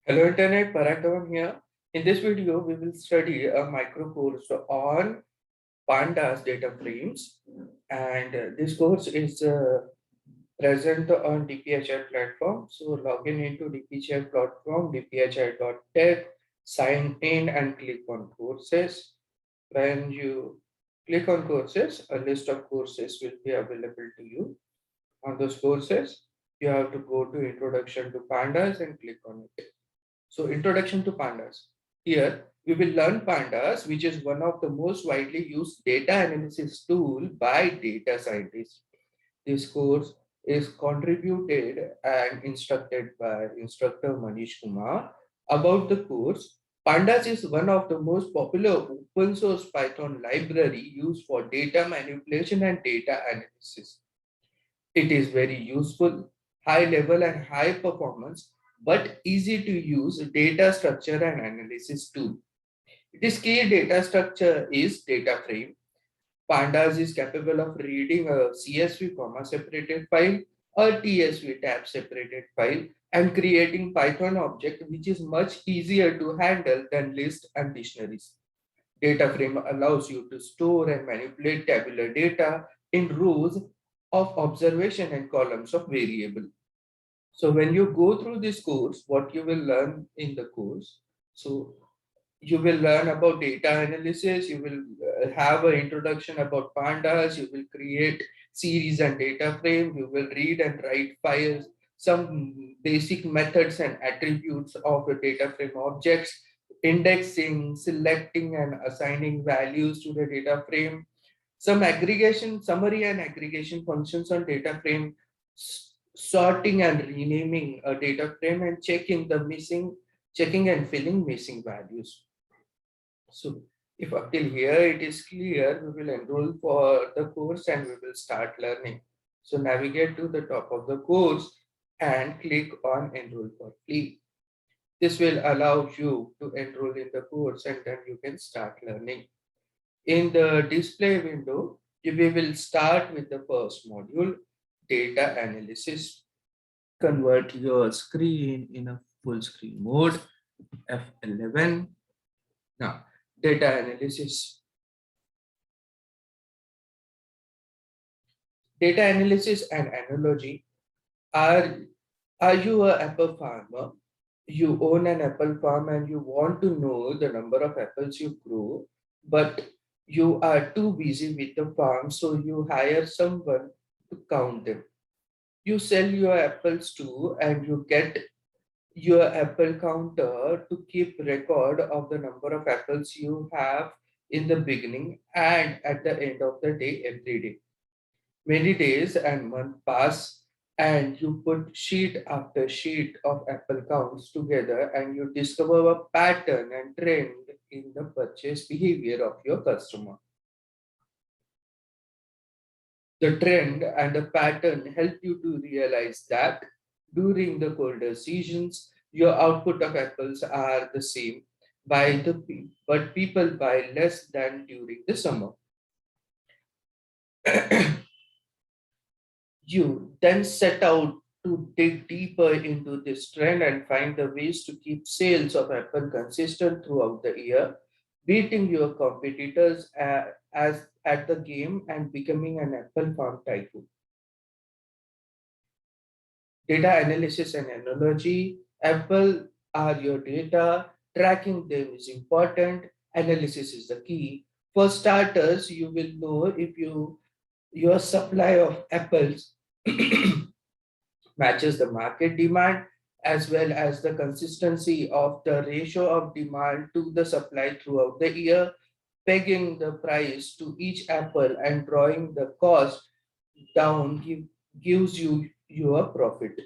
Hello Internet, Paragavan here. In this video, we will study a micro course on Pandas data frames, and this course is present on DPHI platform. So log in into DPHI platform, dphi.tech, sign in and click on courses. When you click on courses, a list of courses will be available to you. On those courses, you have to go to Introduction to Pandas and click on it. So introduction to pandas. Here we will learn pandas, which is one of the most widely used data analysis tool by data scientists. This course is contributed and instructed by instructor Manish Kumar. About the course, pandas is one of the most popular open source Python library used for data manipulation and data analysis. It is very useful, high level and high performance, but easy to use data structure and analysis tool. Its key data structure is data frame. Pandas is capable of reading a CSV comma separated file or TSV tab separated file and creating Python object, which is much easier to handle than list and dictionaries. Data frame allows you to store and manipulate tabular data in rows of observation and columns of variable. So when you go through this course, what you will learn in the course, so you will learn about data analysis, you will have an introduction about pandas, you will create series and data frame, you will read and write files, some basic methods and attributes of the data frame objects, indexing, selecting and assigning values to the data frame, some aggregation, summary and aggregation functions on data frame, sorting and renaming a data frame, and checking and filling missing values. So if up till here it is clear, we will enroll for the course and we will start learning. So navigate to the top of the course and click on enroll for free. This will allow you to enroll in the course and then you can start learning. In the display window, we will start with the first module, data analysis. Convert your screen in a full screen mode, F11. Now, data analysis. Data analysis and analogy. Are, are you an apple farmer? You own an apple farm and you want to know the number of apples you grow, but you are too busy with the farm, so you hire someone to count them. You sell your apples to and you get your apple counter to keep record of the number of apples you have in the beginning and at the end of the day every day. Many days and months pass and you put sheet after sheet of apple counts together and you discover a pattern and trend in the purchase behavior of your customer. The trend and the pattern help you to realize that during the colder seasons, your output of apples are the same but people buy less than during the summer. You then set out to dig deeper into this trend and find the ways to keep sales of Apple consistent throughout the year, beating your competitors as at the game and becoming an Apple farm tycoon. Data analysis and analogy. Apple are your data, tracking them is important, analysis is the key. For starters, you will know if your supply of apples matches the market demand as well as the consistency of the ratio of demand to the supply throughout the year, pegging the price to each apple and drawing the cost down gives you your profit.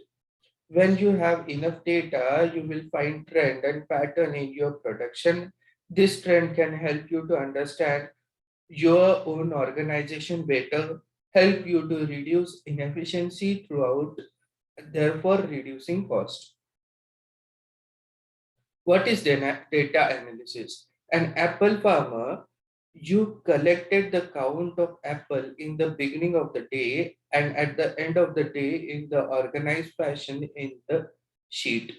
When you have enough data, you will find trend and pattern in your production. This trend can help you to understand your own organization better, help you to reduce inefficiency throughout, therefore reducing cost. What is data analysis? An apple farmer, you collected the count of apple in the beginning of the day and at the end of the day in the organized fashion in the sheet.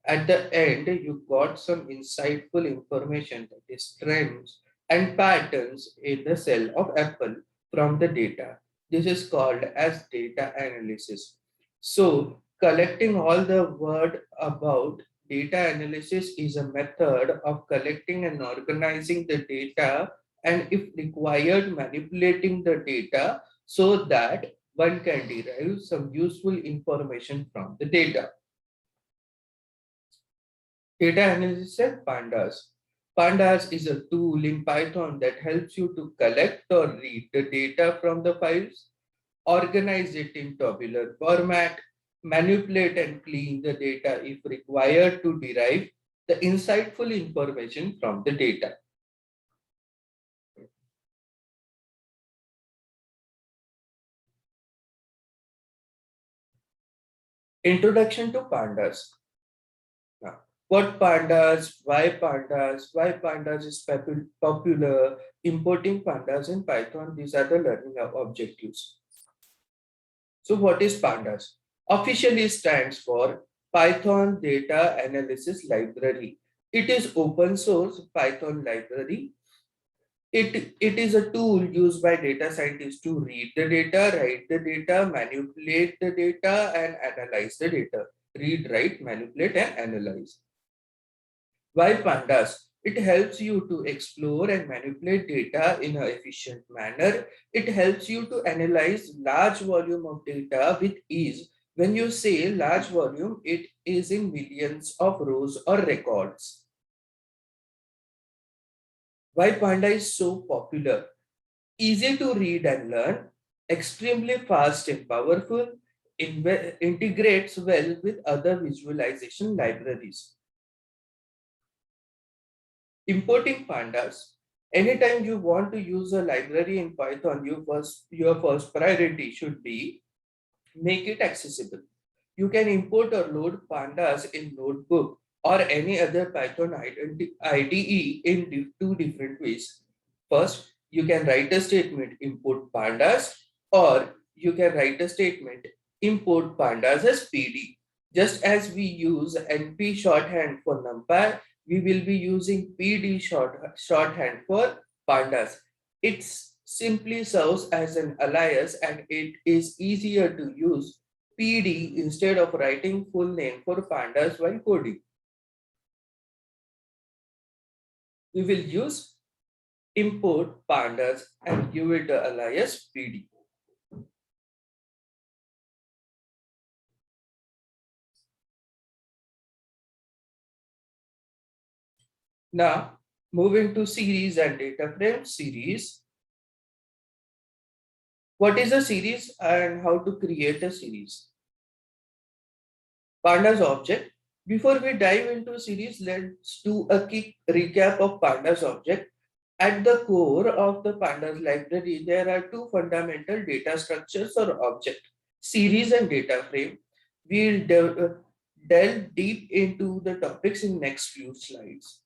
At the end, you got some insightful information, that is trends and patterns in the cell of apple from the data. This is called as data analysis. So collecting all the word about data analysis is a method of collecting and organizing the data, and if required, manipulating the data so that one can derive some useful information from the data. Data analysis and pandas. Pandas is a tool in Python that helps you to collect or read the data from the files, organize it in tabular format, manipulate and clean the data if required to derive the insightful information from the data. Introduction to pandas. Now, what pandas, why pandas is popular, importing pandas in Python, these are the learning objectives. So what is pandas? Officially stands for Python Data Analysis Library. It is open source Python library. It is a tool used by data scientists to read the data, write the data, manipulate the data, and analyze the data. Read, write, manipulate, and analyze. Why pandas? It helps you to explore and manipulate data in an efficient manner. It helps you to analyze large volume of data with ease. When you say large volume, it is in millions of rows or records. Why Panda is so popular? Easy to read and learn, extremely fast and powerful, integrates well with other visualization libraries. Importing pandas. Anytime you want to use a library in Python, your first priority should be make it accessible. You can import or load pandas in Notebook or any other Python IDE in two different ways. First, you can write a statement import pandas, or you can write a statement import pandas as PD. Just as we use NP shorthand for NumPy, we will be using PD shorthand for pandas. It simply serves as an alias and it is easier to use PD instead of writing full name for pandas while coding. We will use import pandas and give it the alias PD. Now, moving to series and data frame series. What is a series and how to create a series? Pandas object. Before we dive into series, let's do a quick recap of pandas object. At the core of the pandas library, there are two fundamental data structures or object, series and data frame. We'll delve deep into the topics in next few slides.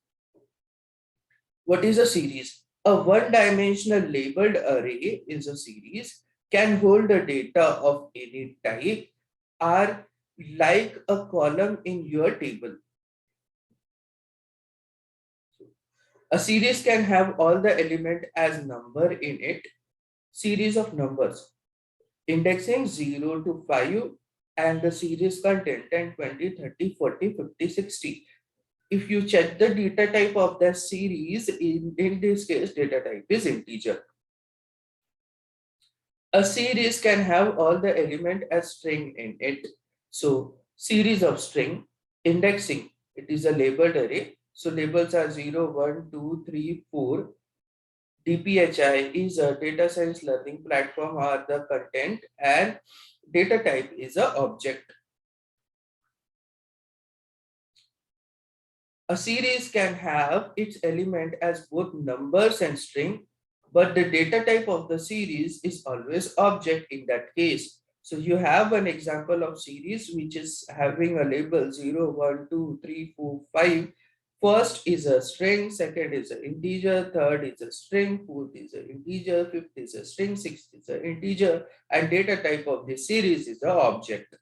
What is a series? A one-dimensional labeled array is a series, can hold the data of any type, are like a column in your table. A series can have all the element as number in it, series of numbers, indexing 0 to 5, and the series content 10, 20, 30, 40, 50, 60. If you check the data type of the series, in this case, data type is integer. A series can have all the element as string in it. So series of string, indexing, it is a labeled array. So labels are 0, 1, 2, 3, 4. DPHI is a data science learning platform or the content, and data type is a object. A series can have its element as both numbers and string, but the data type of the series is always object in that case. So you have an example of series which is having a label 0, 1, 2, 3, 4, 5. First is a string, second is an integer, third is a string, fourth is an integer, fifth is a string, sixth is an integer, and data type of this series is the object.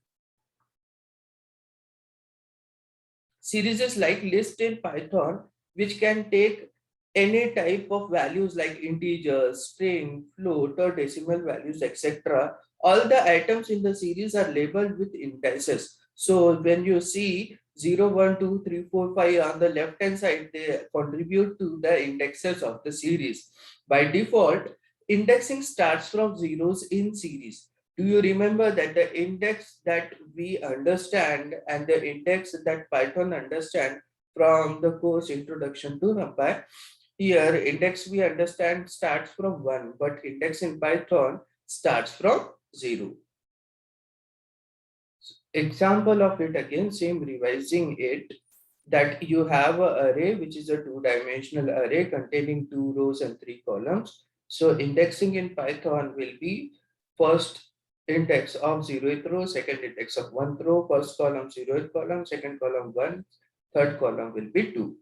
Series is like list in Python, which can take any type of values like integers, string, float, or decimal values, etc. All the items in the series are labeled with indices. So when you see 0, 1, 2, 3, 4, 5 on the left hand side, they contribute to the indexes of the series. By default, indexing starts from zeros in series. Do you remember that the index that we understand and the index that Python understand from the course Introduction to NumPy? Here, index we understand starts from 1, but index in Python starts from 0. Example of it again, same revising it, that you have an array which is a two-dimensional array containing 2 rows and 3 columns. So indexing in Python will be first index of 0th row, second index of 1th row, first column 0th column, second column 1, third column will be 2.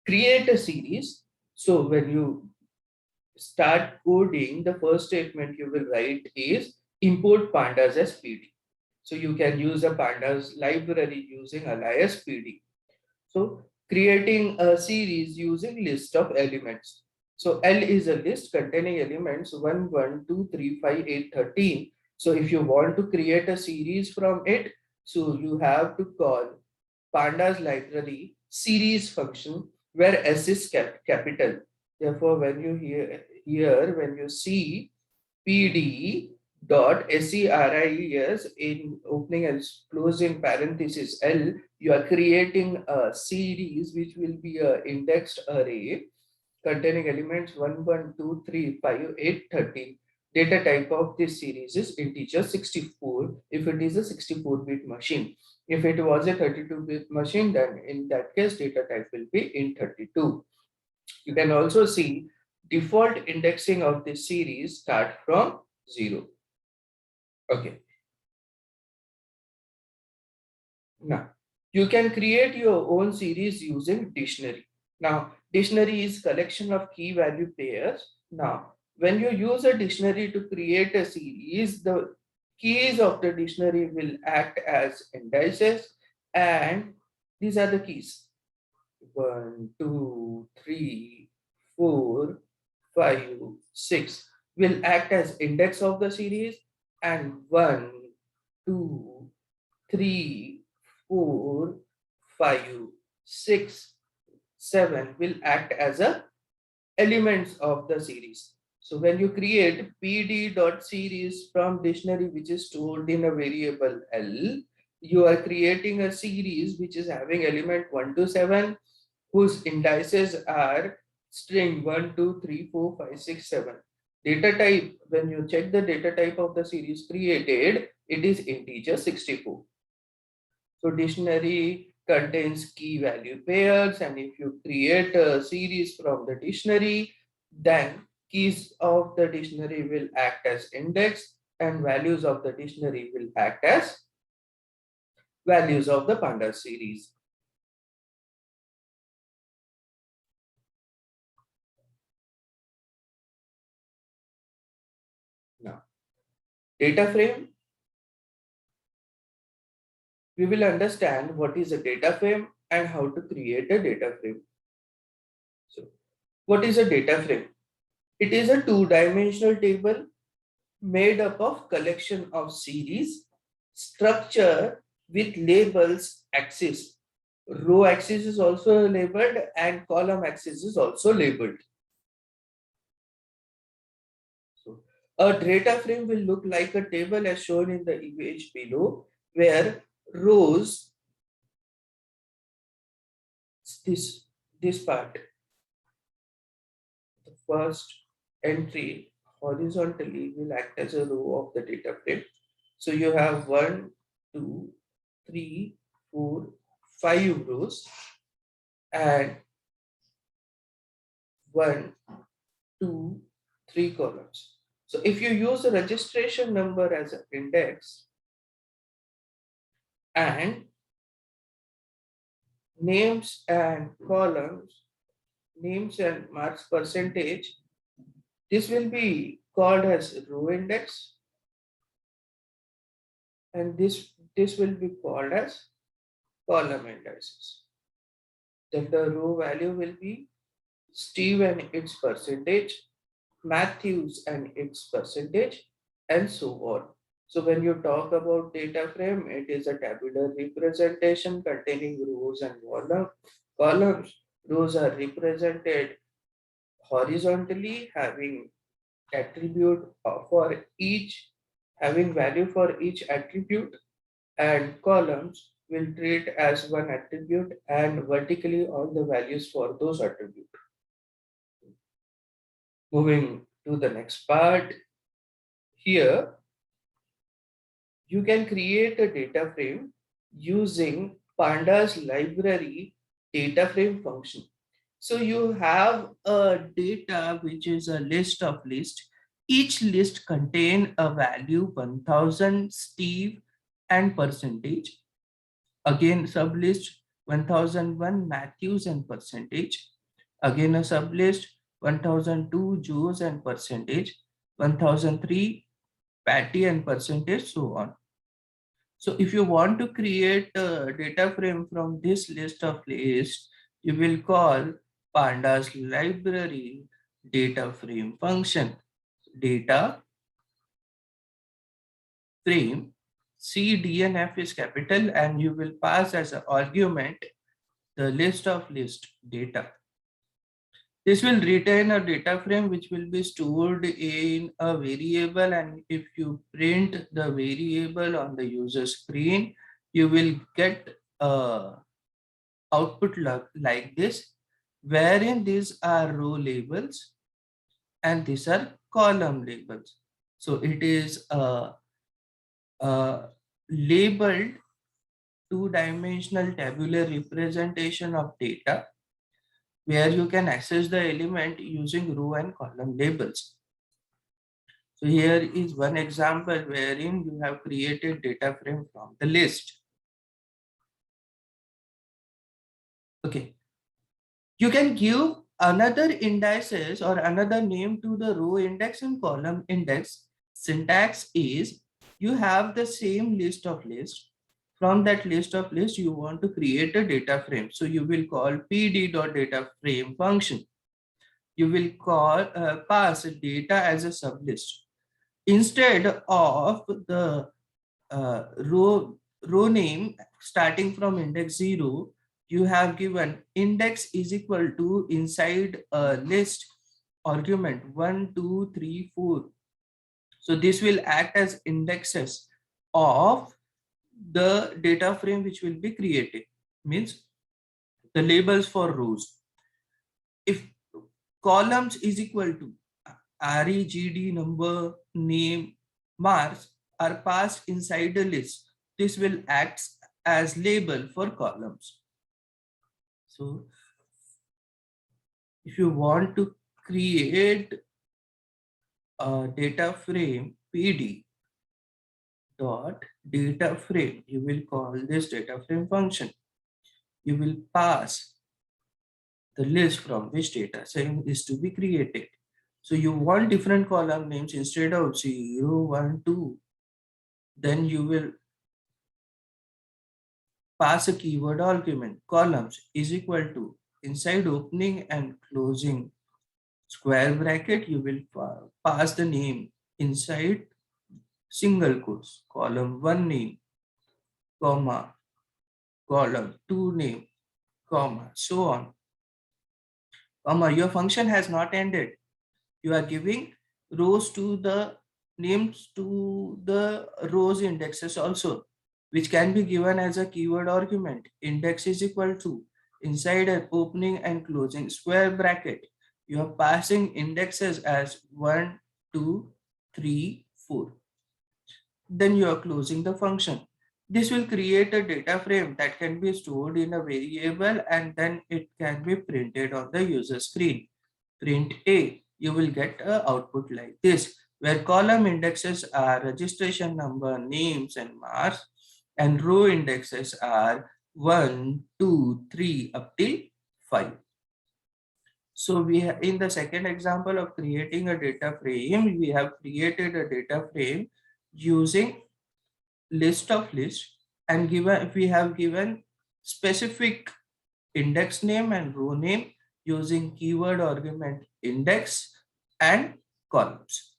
Create a series. So when you start coding, the first statement you will write is import pandas as PD. So you can use a pandas library using alias PD. So creating a series using list of elements. So L is a list containing elements 1, 1, 2, 3, 5, 8, 13. So if you want to create a series from it, so you have to call pandas library series function where S is capital. Therefore, when you when you see PD dot series in opening and closing parenthesis L, you are creating a series which will be a indexed array containing elements 1, 1, 2, 3, 5, 8, 13. Data type of this series is integer 64 if it is a 64-bit machine. If it was a 32-bit machine, then in that case, data type will be int32. You can also see default indexing of this series start from 0. Okay. Now, you can create your own series using dictionary. Now, dictionary is collection of key value pairs. Now, when you use a dictionary to create a series, the keys of the dictionary will act as indices, and these are the keys. 1, 2, 3, 4, 5, 6 will act as index of the series, and 1, 2, 3, 4, 5, 6, 7 will act as a elements of the series. So when you create pd.series from dictionary which is stored in a variable L, you are creating a series which is having element 1 to 7 whose indices are string 1, 2, 3, 4, 5, 6, 7. Data type, when you check the data type of the series created, it is integer 64. So dictionary contains key value pairs, and if you create a series from the dictionary, then keys of the dictionary will act as index and values of the dictionary will act as values of the pandas series. Now, data frame, we will understand what is a data frame and how to create a data frame. So, what is a data frame? It is a two-dimensional table made up of collection of series, structure with labels axis. Row axis is also labeled and column axis is also labeled. So a data frame will look like a table as shown in the image below, where rows, this part, the first entry horizontally will act as a row of the data frame. So you have 1, 2, 3, 4, 5 rows and 1, 2, 3 columns. So if you use a registration number as an index and names and columns, names and marks percentage, this will be called as row index, and this this will be called as column indices. Then the row value will be Steve and its percentage, Matthews and its percentage, and so on. So when you talk about data frame, it is a tabular representation containing rows and columns. Rows are represented horizontally, having attribute for each, having value for each attribute, and columns will treat as one attribute and vertically all the values for those attributes. Moving to the next part, here you can create a data frame using Pandas library data frame function. So you have a data which is a list of list. Each list contain a value 1000 Steve and percentage. Again sublist 1001 Matthews and percentage. Again a sublist 1002 Joes and percentage. 1003 Patty and percentage, so on. So if you want to create a data frame from this list of lists, you will call Pandas library data frame function. Data frame CDNF is capital, and you will pass as an argument the list of list data. This will retain a data frame which will be stored in a variable, and if you print the variable on the user screen, you will get a output like this, wherein these are row labels and these are column labels. So it is a labeled two-dimensional tabular representation of data where you can access the element using row and column labels. So here is one example wherein you have created data frame from the list. Okay. You can give another indices or another name to the row index and column index. Syntax is you have the same list of lists. From that list of lists, you want to create a data frame. So you will call pd.dataFrame function. You will call pass data as a sublist. Instead of the row name starting from index 0, you have given index is equal to inside a list argument 1, 2, 3, 4. So this will act as indexes of the data frame which will be created, means the labels for rows. If columns is equal to REGD number, name, marks are passed inside the list, this will act as label for columns. So if you want to create a data frame PD dot data frame, you will call this data frame function. You will pass the list from which data frame is to be created. So you want different column names instead of 0, 1, 2. Then you will pass a keyword argument. Columns is equal to inside opening and closing square bracket, you will pass the name inside single quotes. Column 1 name, comma, column 2 name, comma, so on. Comma, your function has not ended. You are giving rows to the names to the rows indexes also, which can be given as a keyword argument. Index is equal to inside an opening and closing square bracket. You are passing indexes as 1, 2, 3, 4. Then you are closing the function. This will create a data frame that can be stored in a variable and then it can be printed on the user screen. Print A, you will get an output like this, where column indexes are registration number, names and marks, and row indexes are 1, 2, 3 up till 5. So we have, in the second example of creating a data frame, we have created a data frame using list of lists. and given we have given specific index name and row name using keyword argument index and columns.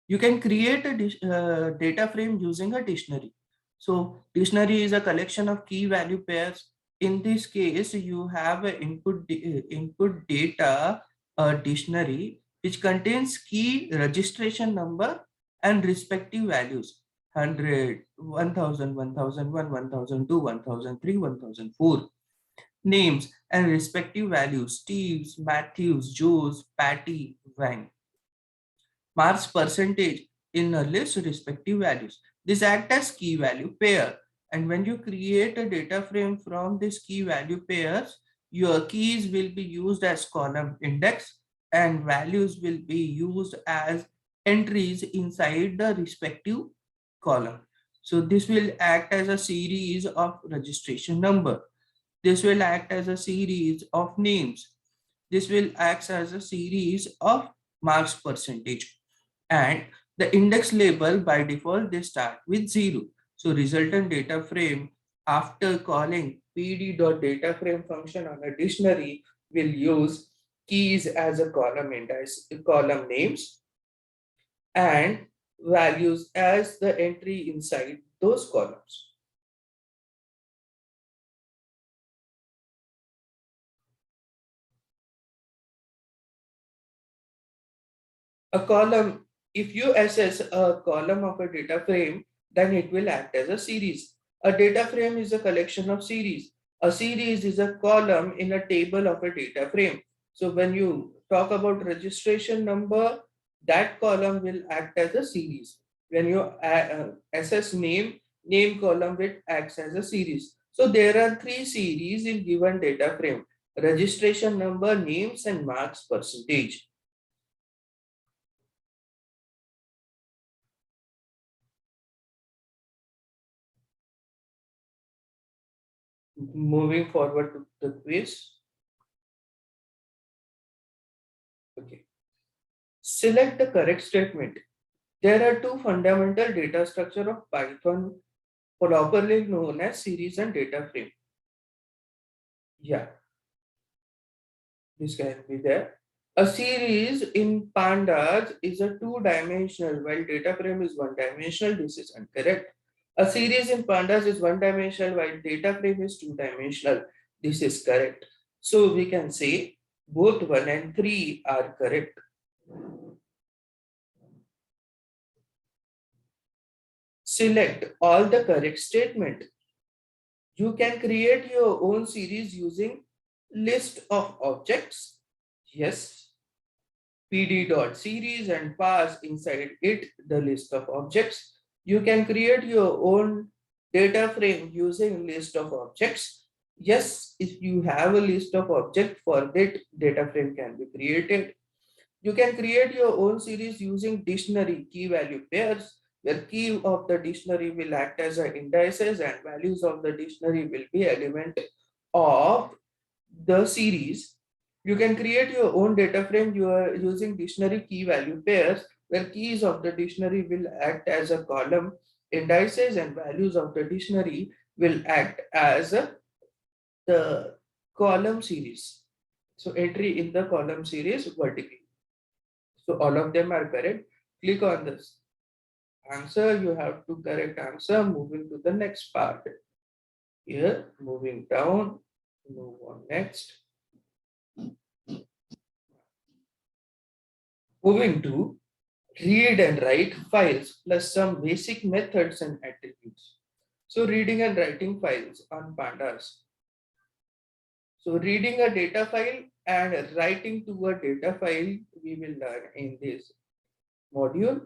You can create a data frame using a dictionary. So dictionary is a collection of key value pairs. In this case, you have an input data dictionary which contains key registration number and respective values: 100, 1000, 1001, 1002, 1003, 1004. Names and respective values: Steve's, Matthews, Joe's, Patty, Wang. Marks percentage in a list respective values. This act as key value pair. And when you create a data frame from this key value pairs, your keys will be used as column index and values will be used as entries inside the respective column. So this will act as a series of registration number. This will act as a series of names. This will act as a series of marks percentage. And the index label by default they start with 0. So resultant data frame after calling pd.dataframe function on a dictionary will use keys as a column index, column names, and values as the entry inside those columns. A column, if you assess a column of a data frame, then it will act as a series. A data frame is a collection of series. A series is a column in a table of a data frame. So when you talk about registration number, that column will act as a series. When you assess name, name column will act as a series. So there are three series in given data frame: registration number, names, and marks percentage. Moving forward to the quiz. Okay. Select the correct statement. There are two fundamental data structure of Python properly known as series and data frame. Yeah, this can be there. A series in pandas is a two-dimensional while data frame is one-dimensional. This is incorrect. A series in pandas is one-dimensional while data frame is two-dimensional. This is correct. So we can say both 1 and 3 are correct. Select all the correct statement. You can create your own series using list of objects. Yes. pd.series and pass inside it the list of objects. You can create your own data frame using list of objects. Yes, if you have a list of objects, for that data frame can be created. You can create your own series using dictionary key value pairs, where key of the dictionary will act as a indices and values of the dictionary will be element of the series. You can create your own data frame you are using dictionary key value pairs, where keys of the dictionary will act as a column indices and values of the dictionary will act as the column series. So entry in the column series vertically. So all of them are correct. Click on this answer. You have to correct answer. Moving to the next part. Here, moving down. Move on next. Moving to read and write files plus some basic methods and attributes. So reading and writing files on pandas. So reading a data file and writing to a data file we will learn in this module.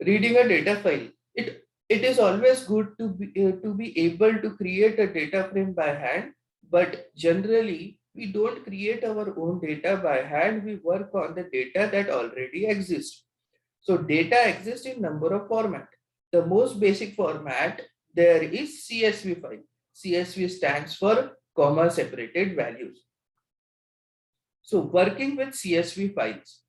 Reading a data file, it is always good to be able to create a data frame by hand, but generally we don't create our own data by hand. We work on the data that already exists. So data exists in number of format. The most basic format there is CSV file. CSV stands for comma separated values. So working with CSV files.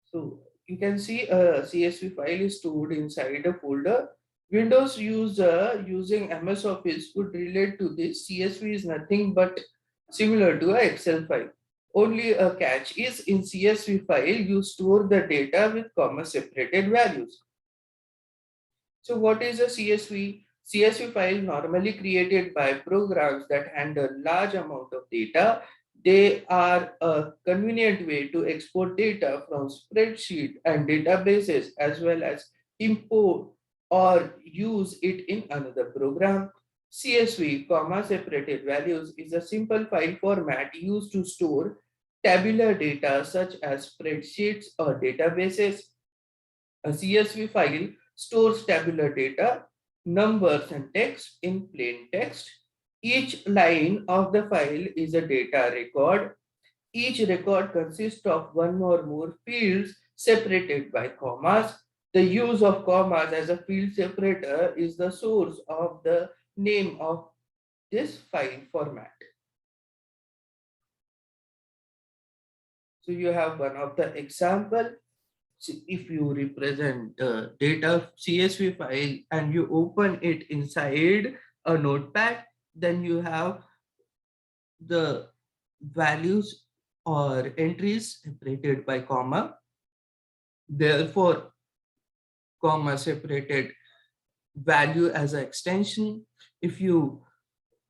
So you can see a CSV file is stored inside a folder. Windows user using MS Office would relate to this. CSV is nothing but similar to an Excel file. Only a catch is in CSV file, you store the data with comma separated values. So what is a CSV? CSV file normally created by programs that handle large amount of data. They are a convenient way to export data from spreadsheet and databases as well as import or use it in another program. CSV, comma separated values is a simple file format used to store tabular data such as spreadsheets or databases. A CSV file stores tabular data, numbers and text in plain text. Each line of the file is a data record. Each record consists of one or more fields separated by commas. The use of commas as a field separator is the source of the name of this file format. So you have one of the example. If you represent data CSV file and you open it inside a notepad, then you have the values or entries separated by comma. Therefore, comma separated value as an extension. If you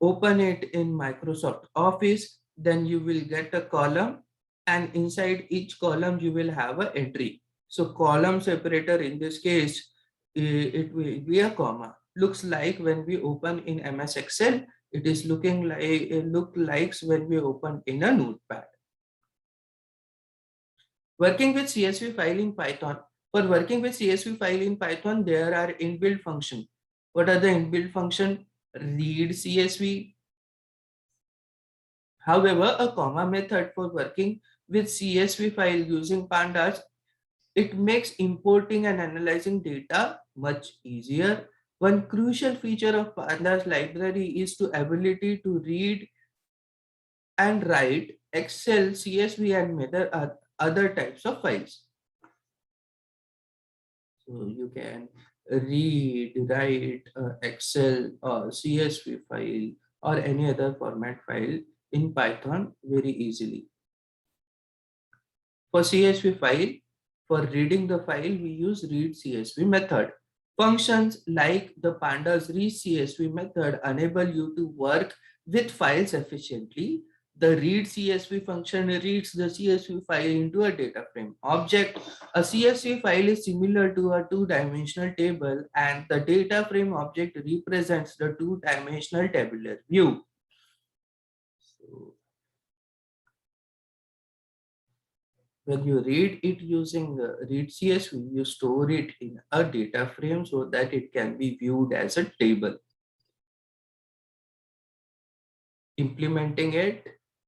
open it in Microsoft Office, then you will get a column, and inside each column you will have an entry. So column separator in this case, it will be a comma. Looks like when we open in MS Excel, it is looking like when we open in a notepad. Working with CSV file in Python. For working with CSV file in Python, there are inbuilt function. What are the inbuilt function? Read CSV. However, a comma method for working with CSV file using pandas, it makes importing and analyzing data much easier. One crucial feature of pandas library is the ability to read and write Excel, CSV, and other types of files. So you can read, write Excel or CSV file or any other format file in Python very easily. For CSV file, for reading the file, we use read CSV method. Functions like the pandas read CSV method enable you to work with files efficiently. The read CSV function reads the CSV file into a data frame object. A CSV file is similar to a two-dimensional table, and the data frame object represents the two-dimensional tabular view. So when you read it using read CSV, you store it in a data frame so that it can be viewed as a table. Implementing it,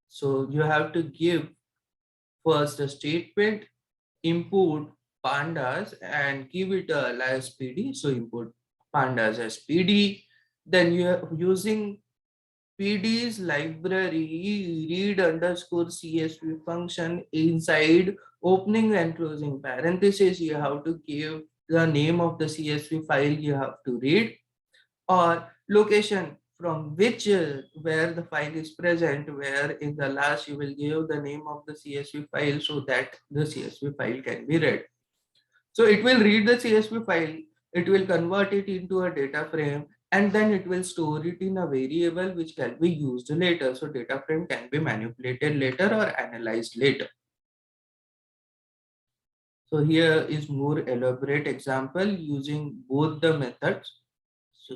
so you have to give first a statement, import pandas and give it a alias PD. So import pandas as PD. Then you are using PD's library read underscore CSV function inside opening and closing parentheses. You have to give the name of the CSV file you have to read, or location from which where the file is present, where in the last you will give the name of the CSV file so that the CSV file can be read. So it will read the CSV file, it will convert it into a data frame, and then it will store it in a variable which can be used later. So data frame can be manipulated later or analyzed later. So here is more elaborate example using both the methods. So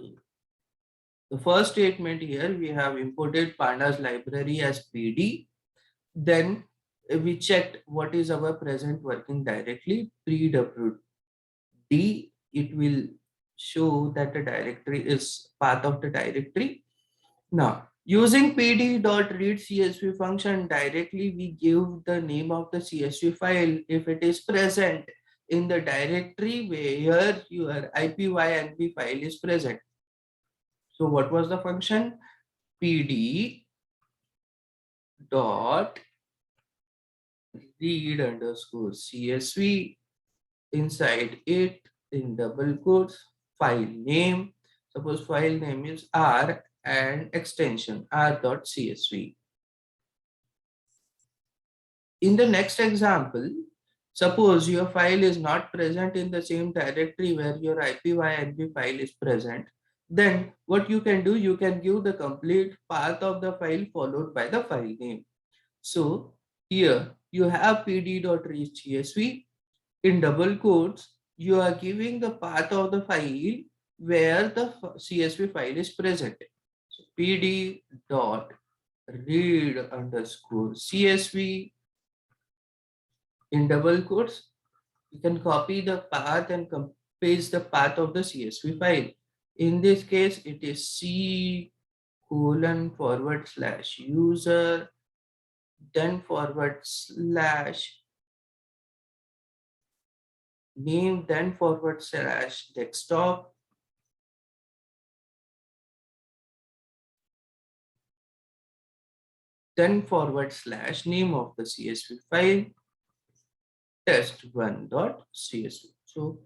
the first statement here, we have imported pandas library as PD. Then we checked what is our present working directory, pwd. It will show that the directory is part of the directory. Now, using pd.readCSV function directly, we give the name of the CSV file if it is present in the directory where your IPYNB file is present. So what was the function? PD dot read underscore CSV. inside it, in double quotes, file name. Suppose file name is R and extension r.csv. In the next example, suppose your file is not present in the same directory where your ipynb file is present. Then what you can do, you can give the complete path of the file followed by the file name. So here you have pd.readcsv. In double quotes, you are giving the path of the file where the CSV file is present. So pd dot read underscore CSV. In double quotes, you can copy the path and paste the path of the CSV file. In this case, it is C :/ user, then / name, then / desktop, then / name of the CSV file, test1.csv. So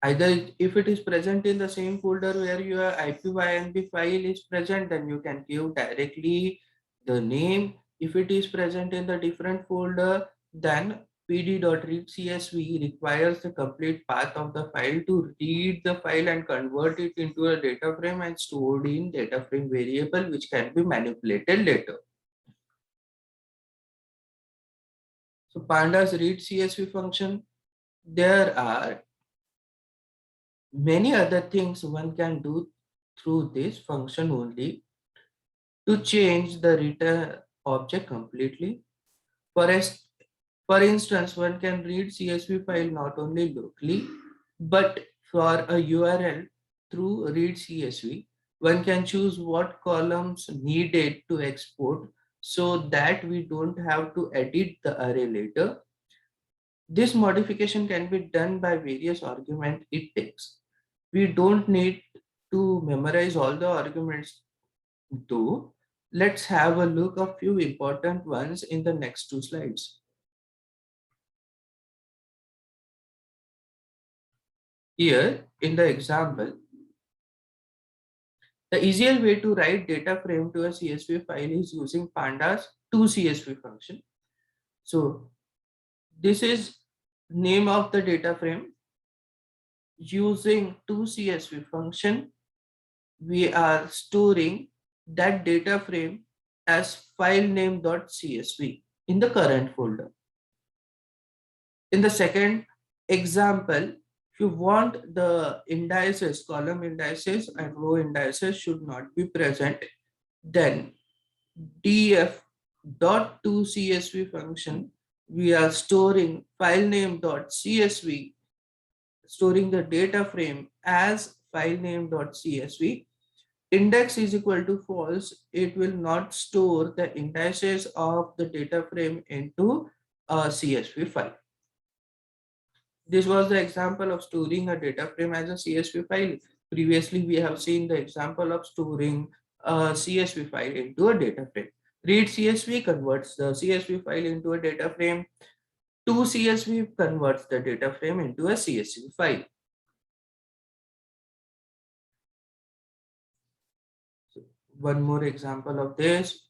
either if it is present in the same folder where your ipynb file is present, then you can give directly the name. If it is present in the different folder, then pd.readcsv requires the complete path of the file to read the file and convert it into a data frame and stored in data frame variable, which can be manipulated later. So pandas read CSV function. There are many other things one can do through this function only to change the return object completely. For instance, one can read CSV file not only locally, but for a URL through read CSV, one can choose what columns needed to export so that we don't have to edit the array later. This modification can be done by various arguments it takes. We don't need to memorize all the arguments though. Let's have a look at a few important ones in the next two slides. Here in the example, the easier way to write data frame to a CSV file is using pandas toCSV function. So this is name of the data frame. Using toCSV function, we are storing that data frame as file name.csv in the current folder. In the second example, if you want the indices, column indices and row indices should not be present, then df.toCSV function, we are storing file name.csv, storing the data frame as file name.csv. Index is equal to false. It will not store the indices of the data frame into a CSV file. This was the example of storing a data frame as a CSV file. Previously, we have seen the example of storing a CSV file into a data frame. Read CSV converts the CSV file into a data frame. toCSV converts the data frame into a CSV file. So one more example of this.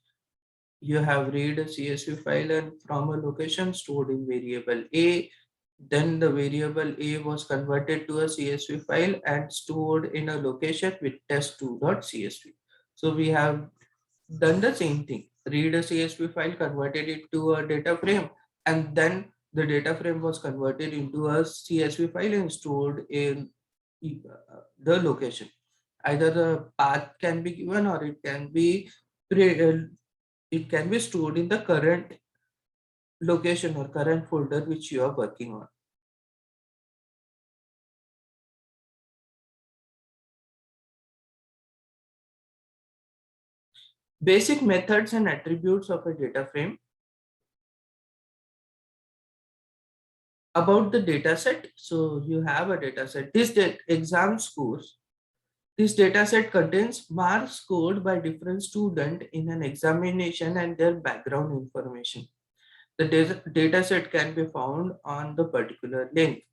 You have read a CSV file and from a location stored in variable A. Then the variable A was converted to a CSV file and stored in a location with test2.csv. So we have done the same thing. Read a CSV file, converted it to a data frame, and then the data frame was converted into a CSV file and stored in the location. Either the path can be given or it can be stored in the current location or current folder which you are working on. Basic methods and attributes of a data frame. About the data set, so you have a data set. This exam scores. This data set contains marks scored by different students in an examination and their background information. The data set can be found on the particular link.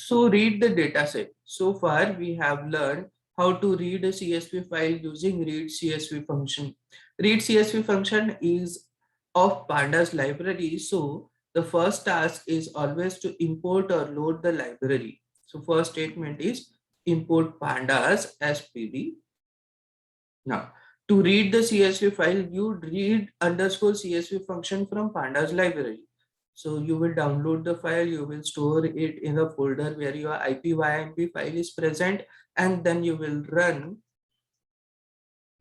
So read the dataset. So far we have learned how to read a CSV file using read CSV function. Read CSV function is of pandas library. So the first task is always to import or load the library. So first statement is import pandas as pd. Now to read the CSV file, you read underscore CSV function from pandas library. So you will download the file, you will store it in a folder where your IPYNB file is present, and then you will run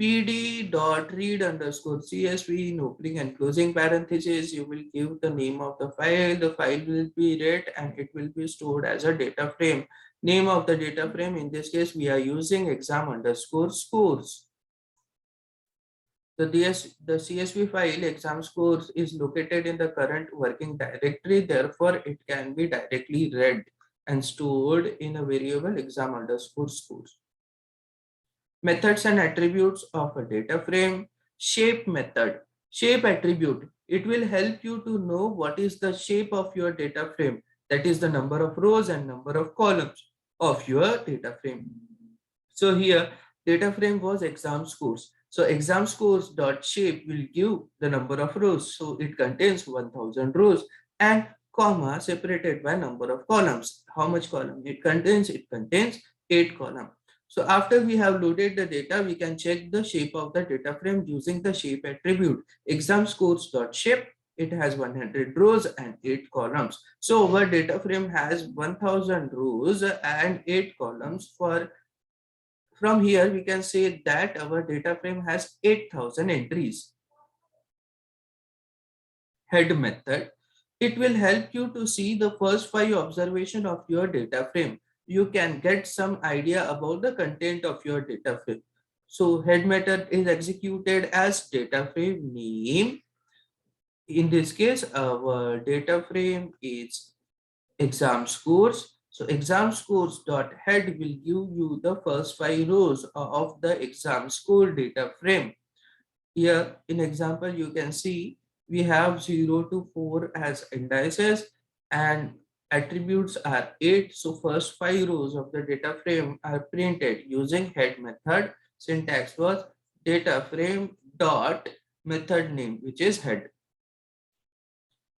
pd.read underscore CSV in opening and closing parentheses. You will give the name of the file will be read and it will be stored as a data frame. Name of the data frame, in this case, we are using exam underscore scores. The CSV file exam scores is located in the current working directory. Therefore, it can be directly read and stored in a variable exam underscore scores. Methods and attributes of a data frame. Shape method. Shape attribute. It will help you to know what is the shape of your data frame. That is the number of rows and number of columns of your data frame. So here data frame was exam scores. So exam scores dot shape will give the number of rows. So it contains 1000 rows and comma separated by number of columns. How much column it contains? It contains 8 columns. So after we have loaded the data, we can check the shape of the data frame using the shape attribute. Exam scores dot shape, it has 100 rows and 8 columns. So our data frame has 1000 rows and 8 columns. From here, we can say that our data frame has 8000 entries. Head method. It will help you to see the first 5 observations of your data frame. You can get some idea about the content of your data frame. So head method is executed as data frame name. In this case, our data frame is exam scores. So exam scores dot head will give you the first 5 rows of the exam score data frame. Here in example, you can see we have 0 to 4 as indices and attributes are 8. So first 5 rows of the data frame are printed using head method. Syntax was data frame dot method name, which is head.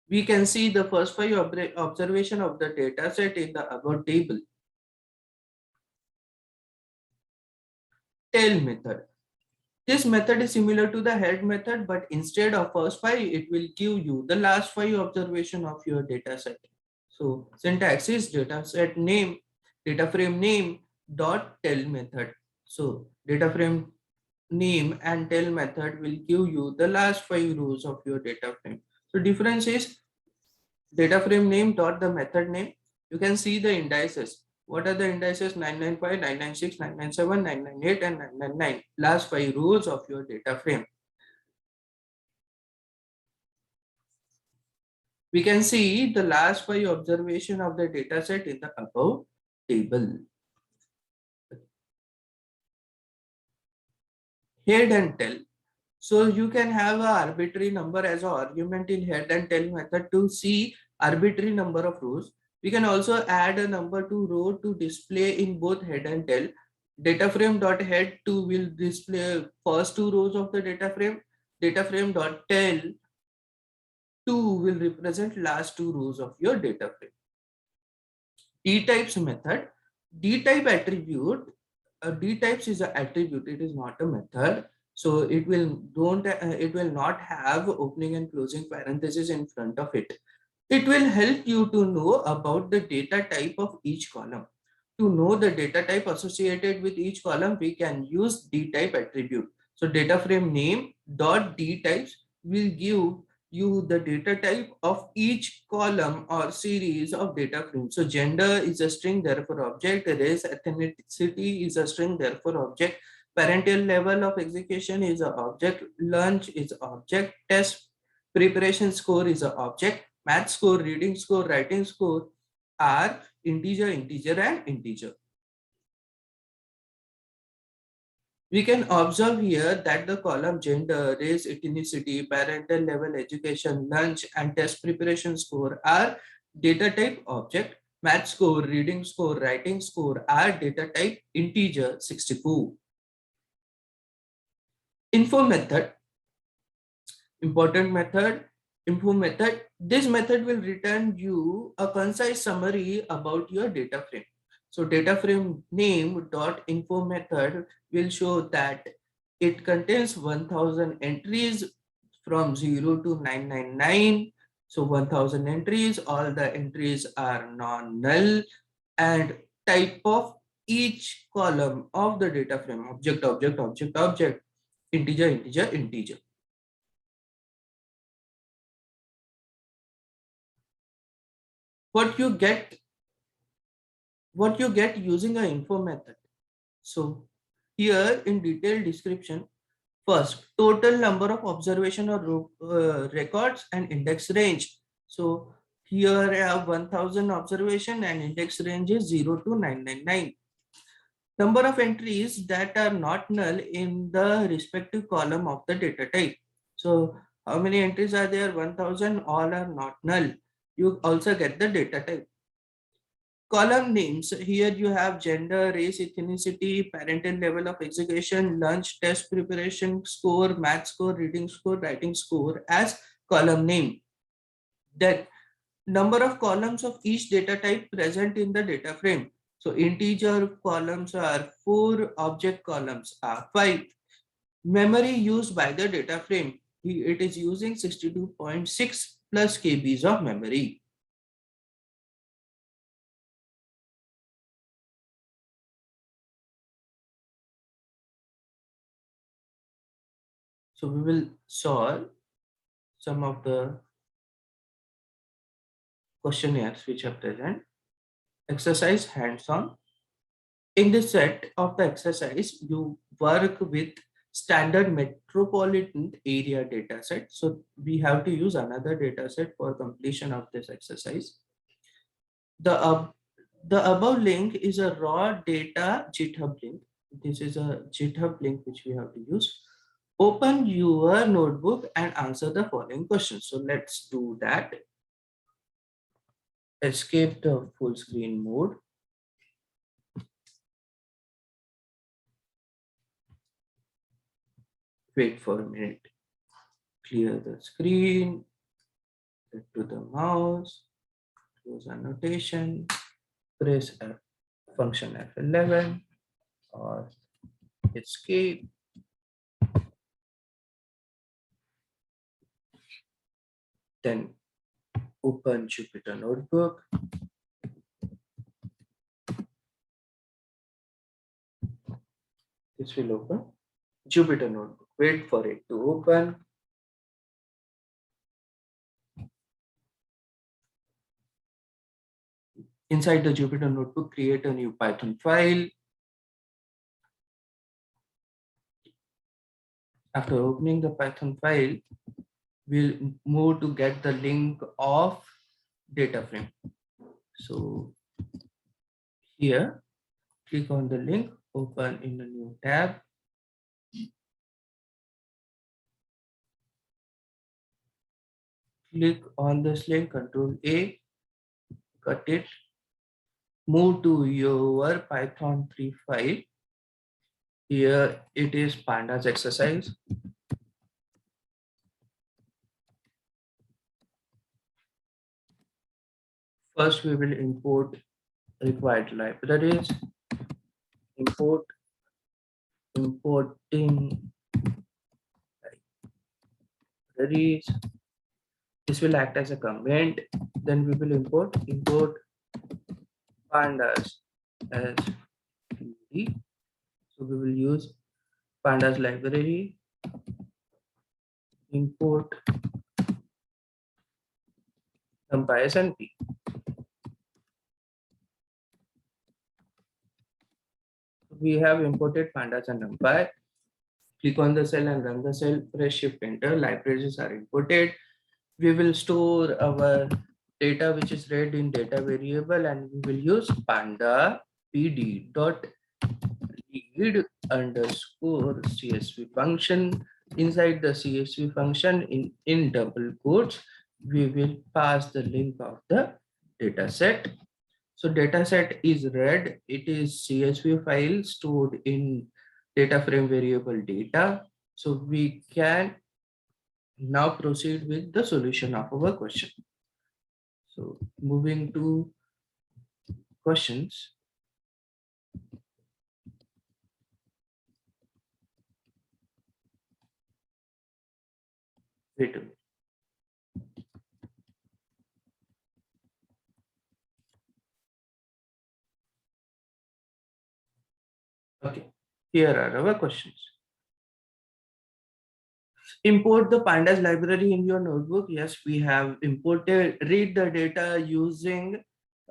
We can see the first 5 observation of the data set in the above table. Tail method. This method is similar to the head method, but instead of first 5, it will give you the last 5 observation of your data set. So syntax is data set name, data frame name dot tail method. So data frame name and tail method will give you the last 5 rows of your data frame. So difference is data frame name dot the method name. You can see the indices. What are the indices? 995, 996, 997, 998 and 999. Last 5 rows of your data frame. We can see the last 5 observation of the data set in the above table. Head and tail. So you can have an arbitrary number as an argument in head and tail method to see arbitrary number of rows. We can also add a number to row to display in both head and tail. Data frame dot head to will display first 2 rows of the data frame. Data frame dot tail 2 will represent last 2 rows of your data frame. D-types method. D-type attribute. D-types is an attribute. It is not a method. So it will not have opening and closing parentheses in front of it. It will help you to know about the data type of each column. To know the data type associated with each column, we can use D-type attribute. So data frame name dot D types will give you the data type of each column or series of data frames. So gender is a string, therefore object. Race, ethnicity is a string, therefore object. Parental level of execution is an object. Lunch is object. Test preparation score is an object. Math score, reading score, writing score are integer, integer and integer. We can observe here that the column gender, race, ethnicity, parental level, education, lunch and test preparation score are data type object. math score, reading score, writing score are data type integer 64. Info method, important method, info method. This method will return you a concise summary about your data frame. So data frame name dot info method will show that it contains 1000 entries from 0 to 999. So 1000 entries, all the entries are non-null, and type of each column of the data frame, object, object, object, object, integer, integer, integer. What you get, using an info method. So here in detailed description, first, total number of observation or records and index range. So here I have 1000 observation and index range is 0 to 999. Number of entries that are not null in the respective column of the data type. So how many entries are there? 1000, all are not null. You also get the data type. Column names, here you have gender, race, ethnicity, parental level of education, lunch, test preparation score, math score, reading score, writing score as column name. Then number of columns of each data type present in the data frame. So integer columns are 4, object columns are 5. Memory used by the data frame, it is using 62.6 plus KBs of memory. So we will solve some of the questionnaires which are present. Exercise hands-on. In this set of the exercise, you work with standard metropolitan area data set. So we have to use another data set for completion of this exercise. The above link is a raw data GitHub link. This is a GitHub link which we have to use. Open your notebook and answer the following questions. So let's do that. Escape the full screen mode. Wait for a minute. Clear the screen. Get to the mouse. Close annotation. Press function F11 or escape. Then open Jupyter Notebook. This will open Jupyter Notebook. Wait for it to open. Inside the Jupyter Notebook, create a new Python file. After opening the Python file, we'll move to get the link of data frame. So here, click on the link, open in a new tab. Click on this link, Control A, cut it, move to your Python 3 file. Here it is pandas exercise. First, we will import required libraries. Importing libraries. This will act as a command. Then we will import pandas as PD. So we will use pandas library, import numpy as NP. We have imported pandas and numpy. Click on the cell and run the cell, press shift enter, libraries are imported. We will store our data which is read in data variable, and we will use panda pd dot read underscore CSV function. Inside the CSV function in double quotes, we will pass the link of the data set. So data set is read. It is CSV file stored in data frame variable data. So we can now proceed with the solution of our question. So moving to questions. Wait a minute. Okay, here are our questions. Import the pandas library in your notebook. Yes, we have imported. Read the data using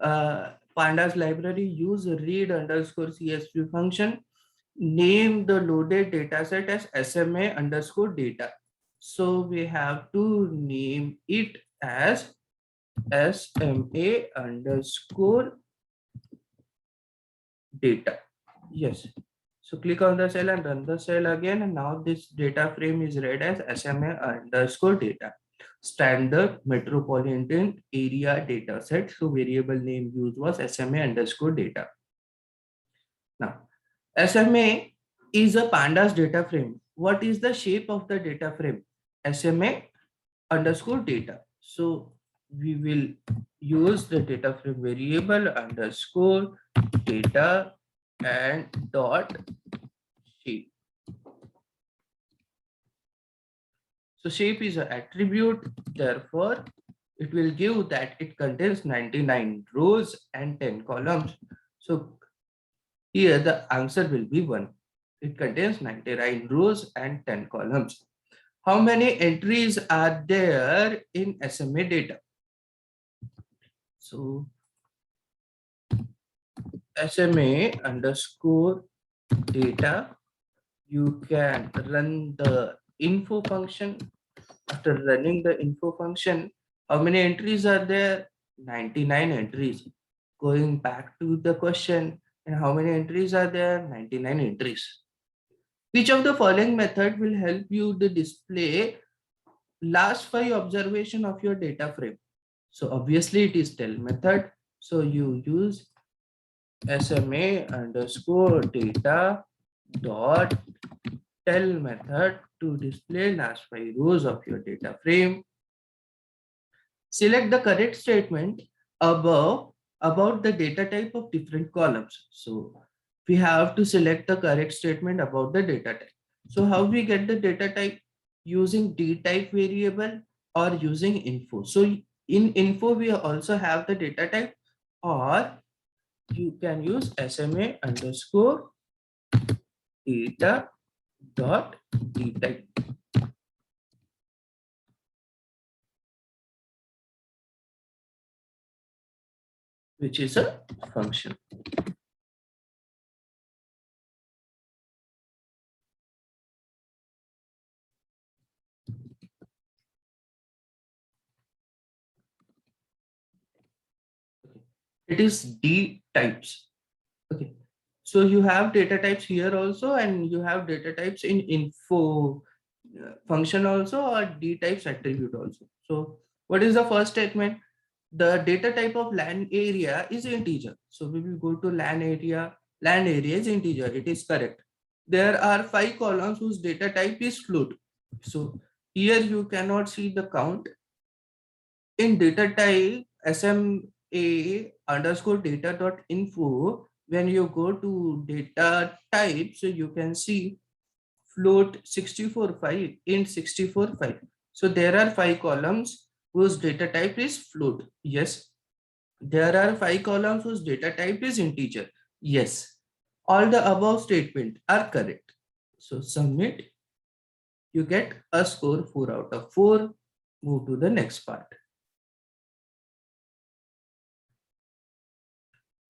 pandas library. Use read underscore CSV function. Name the loaded dataset as SMA underscore data. So we have to name it as SMA underscore data. Yes. So click on the cell and run the cell again. And now this data frame is read as SMA underscore data. Standard metropolitan area data set. So variable name used was SMA underscore data. Now, SMA is a pandas data frame. What is the shape of the data frame? SMA underscore data. So we will use the data frame variable underscore data and dot shape. So shape is an attribute, therefore it will give that it contains 99 rows and 10 columns. So here the answer will be 1. It contains 99 rows and 10 columns. How many entries are there in SMA data? So SMA underscore data, you can run the info function. After running the info function, how many entries are there? 99 entries. Going back to the question, and how many entries are there? 99 entries. Which of the following method will help you to display last 5 observation of your data frame? So obviously it is tell method. So you use SMA underscore data dot tell method to display last 5 rows of your data frame. Select the correct statement above about the data type of different columns. So we have to select the correct statement about the data type. So how we get the data type? Using dtype variable or using info. So in info we also have the data type, or you can use SMA underscore data dot dtype, which is a function. It is D types. Okay. So you have data types here also, and you have data types in info function also, or D types attribute also. So what is the first statement? The data type of land area is integer. So we will go to land area. Land area is integer. It is correct. There are 5 columns whose data type is float. So here you cannot see the count. In data type SMA underscore data dot info, when you go to data type, so you can see float 64.5 int 64.5. So there are 5 columns whose data type is float. Yes. There are 5 columns whose data type is integer. Yes. All the above statement are correct. So submit. You get a score 4 out of 4. Move to the next part.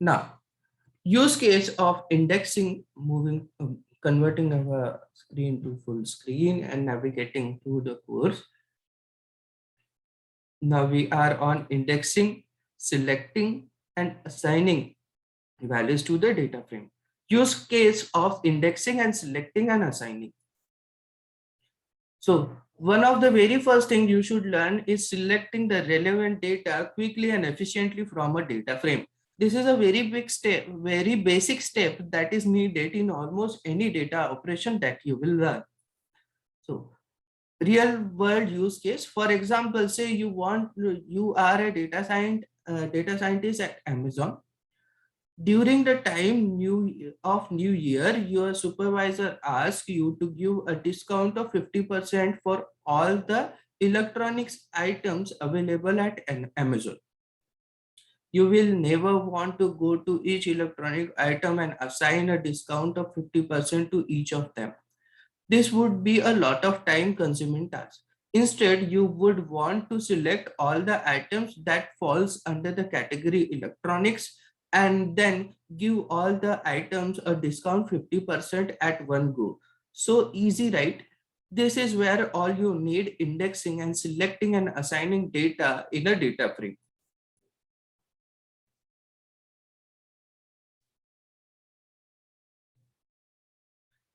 Now, use case of indexing, converting our screen to full screen and navigating to the course. Now we are on indexing, selecting and assigning values to the data frame. Use case of indexing and selecting and assigning. So one of the very first thing you should learn is selecting the relevant data quickly and efficiently from a data frame. This is a very big step, very basic step that is needed in almost any data operation that you will run. So real world use case, for example, say you are a data scientist at Amazon. During the time of new year, your supervisor asks you to give a discount of 50% for all the electronics items available at Amazon. You will never want to go to each electronic item and assign a discount of 50% to each of them. This would be a lot of time consuming task. Instead, you would want to select all the items that falls under the category electronics and then give all the items a discount 50% at one go. So easy, right? This is where all you need indexing and selecting and assigning data in a data frame.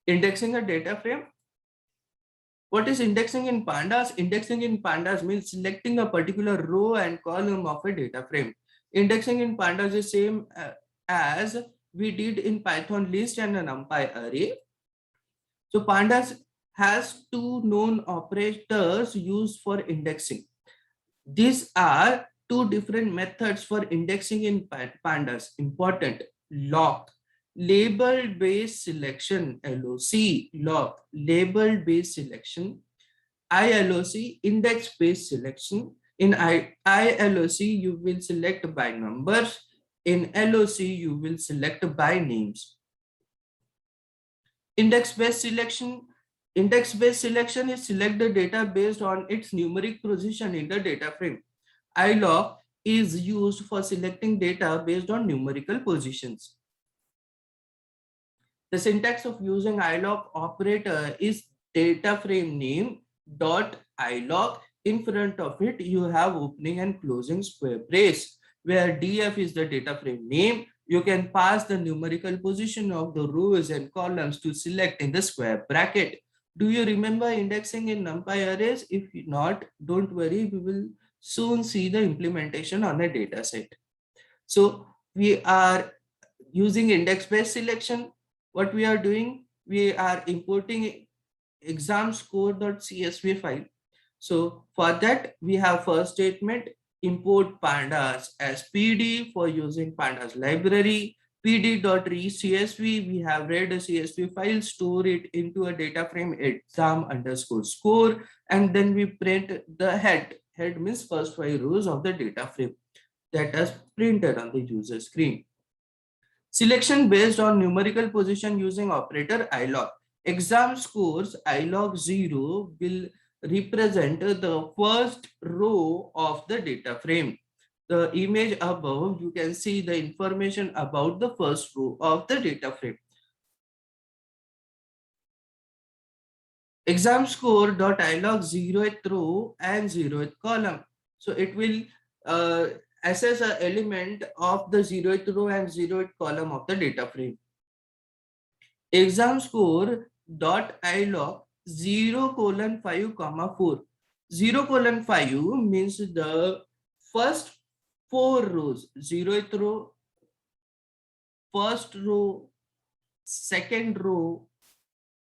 Indexing a data frame. What is indexing in pandas? Indexing in pandas means selecting a particular row and column of a data frame. Indexing in pandas is same as we did in Python list and a NumPy array. So pandas has two known operators used for indexing. These are two different methods for indexing in pandas. Important: lock, label based selection, LOC, lock, label based selection; ILOC, index based selection. In ILOC, you will select by numbers. In LOC, you will select by names. Index based selection. Index based selection is select the data based on its numeric position in the data frame. ILOC is used for selecting data based on numerical positions. The syntax of using ILOC operator is data frame name dot ILOC. In front of it, you have opening and closing square brace, where DF is the data frame name. You can pass the numerical position of the rows and columns to select in the square bracket. Do you remember indexing in NumPy arrays? If not, don't worry, we will soon see the implementation on a data set. So we are using index-based selection. What we are doing, we are importing examscore.csv file. So for that, we have first statement, import pandas as PD for using pandas library. pd.read.csv, we have read a CSV file, store it into a data frame exam_score, and then we print the head. Head means first 5 rows of the data frame that is printed on the user screen. Selection based on numerical position using operator ILOC. Exam scores ILOC 0 will represent the first row of the data frame. The image above, you can see the information about the first row of the data frame. Exam score.ilog 0th row and 0th column. So it will assess an element of the 0th row and 0th column of the data frame. Exam score.ilog 0:5, 0:5 means the first 4 rows, 0th row, first row, second row,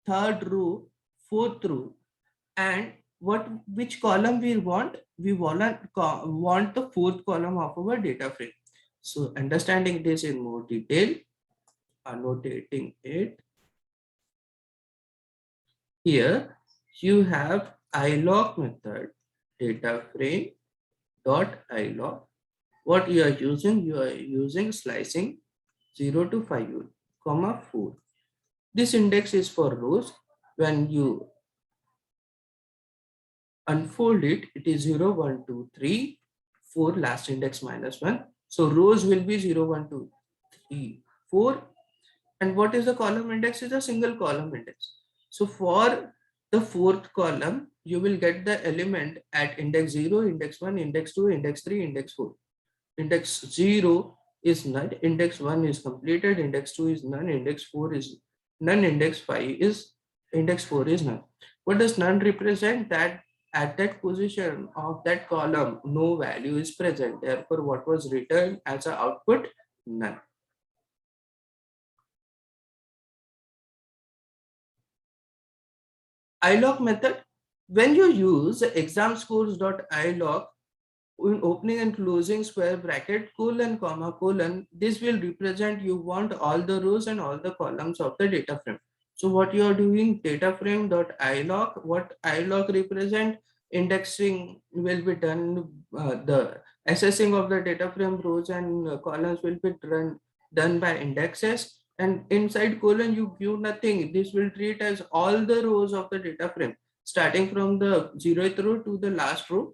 third row, fourth row, and which column we want? We want the fourth column of our data frame. So understanding this in more detail, annotating it. Here you have ILOC method, data frame dot ILOC. What you are using? You are using slicing 0 to 5, 4. This index is for rows. When you unfold it, it is 0, 1, 2, 3, 4, last index -1. So rows will be 0, 1, 2, 3, 4. And what is the column index? Is a single column index. So for the fourth column, you will get the element at index 0, index 1, index 2, index 3, index 4. Index 0 is null, index 1 is completed, index 2 is none, index 4 is none, index 5 is, index 4 is none. What does none represent? That at that position of that column, no value is present. Therefore, what was returned as an output? none. iLog method, when you use exam scores.iLog in opening and closing square bracket colon comma colon, this will represent you want all the rows and all the columns of the data frame. So what you are doing, data frame dot ilog, what ilog represent, indexing will be done, the assessing of the data frame rows and columns will be done by indexes, and inside colon you give nothing. This will treat as all the rows of the data frame starting from the 0th row to the last row.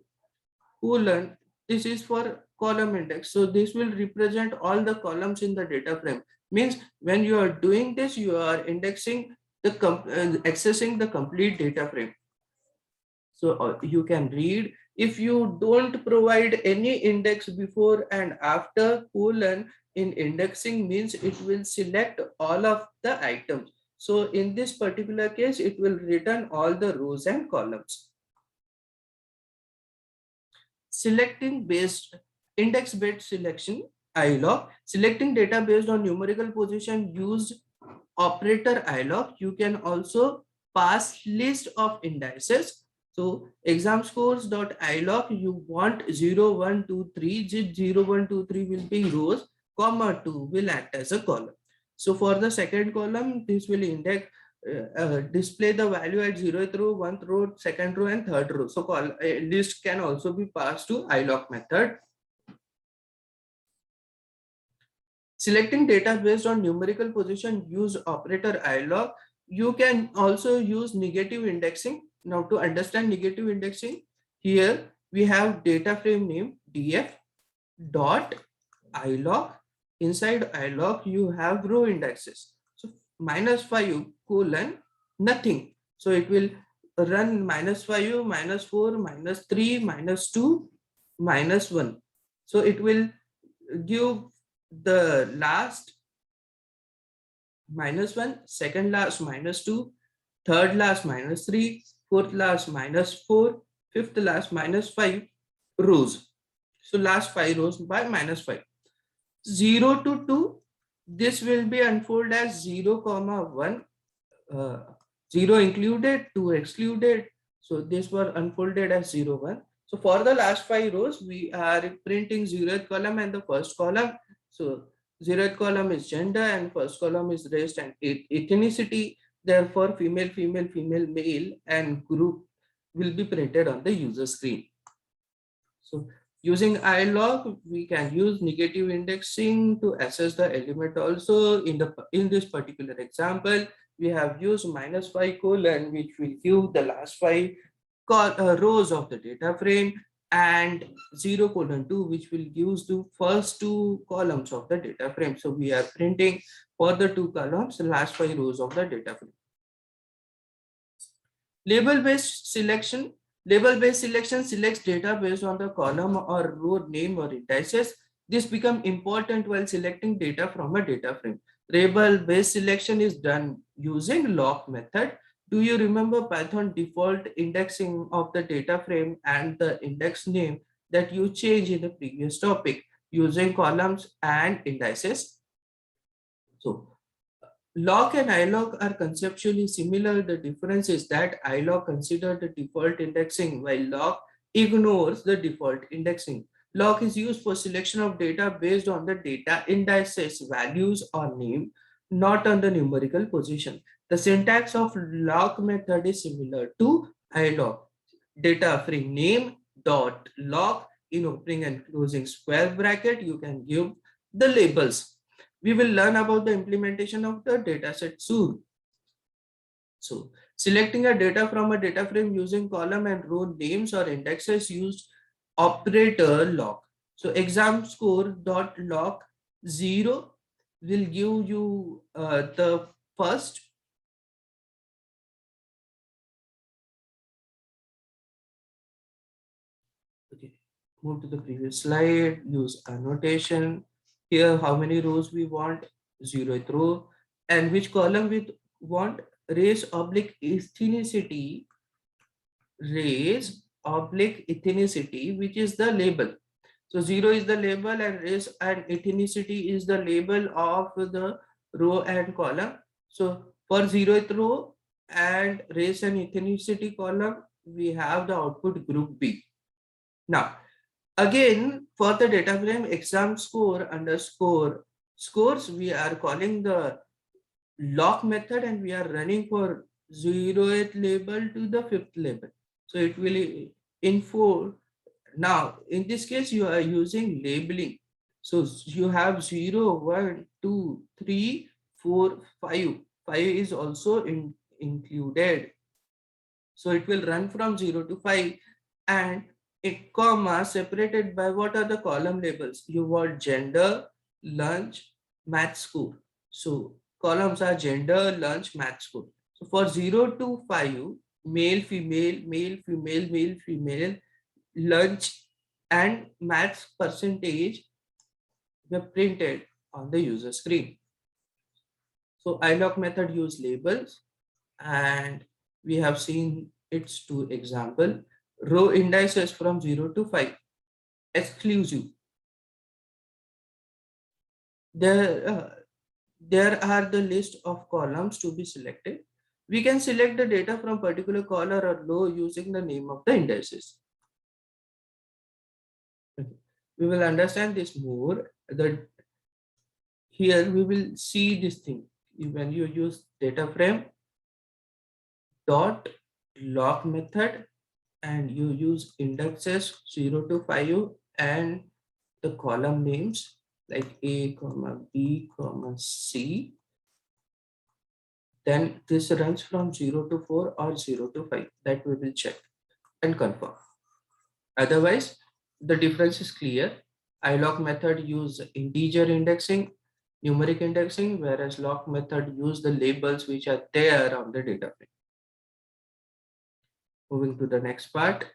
Colon, this is for column index, so this will represent all the columns in the data frame. Means when you are doing this, you are indexing the accessing the complete data frame. So you can read, if you don't provide any index before and after colon in indexing, means it will select all of the items. So in this particular case, it will return all the rows and columns. Selecting based index based selection, iLog, selecting data based on numerical position, use operator iLog. You can also pass list of indices. So exam scores.ilog, you want 0, 1, 2, 3, zip 0, 1, 2, 3 will be rows, comma 2 will act as a column. So for the second column, this will index display the value at 0th row, 1th row, 2nd row, and 3rd row. So list can also be passed to iLog method. Selecting data based on numerical position, use operator iLog. You can also use negative indexing. Now to understand negative indexing, here we have data frame name df dot iLog. Inside iLog you have row indexes. So -5 colon nothing. So it will run -5, -4, -3, -2, -1. So it will give the last -1, second last -2, third last -3, fourth last -4, fifth last -5 rows. So last 5 rows by -5. 0 to 2, this will be unfolded as 0, 1, 0 included, 2 excluded. So this were unfolded as 0, 1. So for the last 5 rows, we are printing 0th column and the first column. So 0th column is gender and first column is race and ethnicity. Therefore, female, female, female, male and group will be printed on the user screen. So using iLog, we can use negative indexing to assess the element also. In this particular example, we have used -5 colon, which will give the last 5 rows of the data frame, and 0 colon 2, which will give the first 2 columns of the data frame. So we are printing for the 2 columns, the last 5 rows of the data frame. Label-based selection. Label-based selection selects data based on the column or row name or indices. This becomes important while selecting data from a data frame. Label-based selection is done using lock method. Do you remember Python default indexing of the data frame and the index name that you changed in the previous topic using columns and indices? So log and iLog are conceptually similar. The difference is that iLog considers the default indexing while log ignores the default indexing. Log is used for selection of data based on the data indices, values or name, not on the numerical position. The syntax of log method is similar to iLog. Data frame name dot log, in opening and closing square bracket, you can give the labels. We will learn about the implementation of the dataset soon. So selecting a data from a data frame using column and row names or indexes used operator log. So exam score dot log 0 will give you the first. Okay, move to the previous slide, use annotation. Here, how many rows we want? 0th row. And which column we want? Race oblique ethnicity. Race oblique ethnicity, which is the label. So 0 is the label and race and ethnicity is the label of the row and column. So for 0th row and race and ethnicity column, we have the output group B. Now, again, for the data frame exam score underscore scores, we are calling the lock method and we are running for 0th label to the 5th label. So it will info. Now, in this case, you are using labeling. So you have 0, 1, 2, 3, 4, 5. 5 is also included. So it will run from 0 to 5 and a comma separated by what are the column labels? You want gender, lunch, math score. So columns are gender, lunch, math score. So for 0 to 5, male, female, male, female, male, female, lunch and maths percentage were printed on the user screen. So iLock method use labels and we have seen its two example. Row indices from 0 to 5 exclusive. There are the list of columns to be selected. We can select the data from particular column or row using the name of the indices. We will understand this more. Here we will see this thing. When you use data frame dot lock method and you use indexes 0 to 5 and the column names like A, B, C, then this runs from 0 to 4 or 0 to 5. That we will check and confirm. Otherwise, the difference is clear. iLock method use integer indexing, numeric indexing, whereas lock method use the labels which are there on the data frame. Moving to the next part.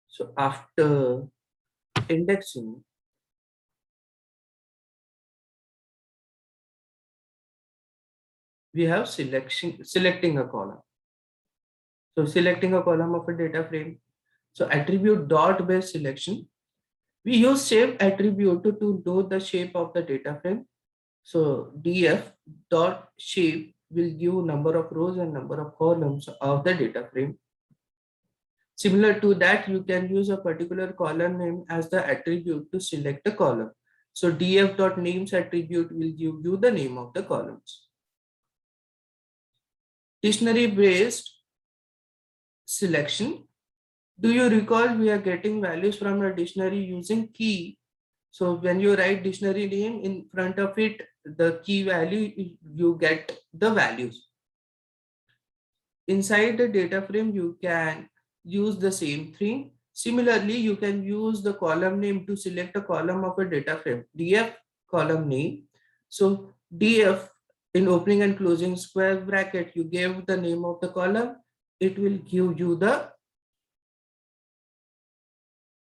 So after indexing, we have selecting a column. So selecting a column of a data frame. So attribute dot based selection. We use shape attribute to know the shape of the data frame. So df dot shape will give number of rows and number of columns of the data frame. Similar to that, you can use a particular column name as the attribute to select a column. So df dot names attribute will give you the name of the columns. Dictionary based selection. Do you recall we are getting values from a dictionary using key? So when you write dictionary name in front of it, the key value, you get the values. Inside the data frame, you can use the same thing. Similarly, you can use the column name to select a column of a data frame. df column name. So df in opening and closing square bracket, you gave the name of the column. It will give you the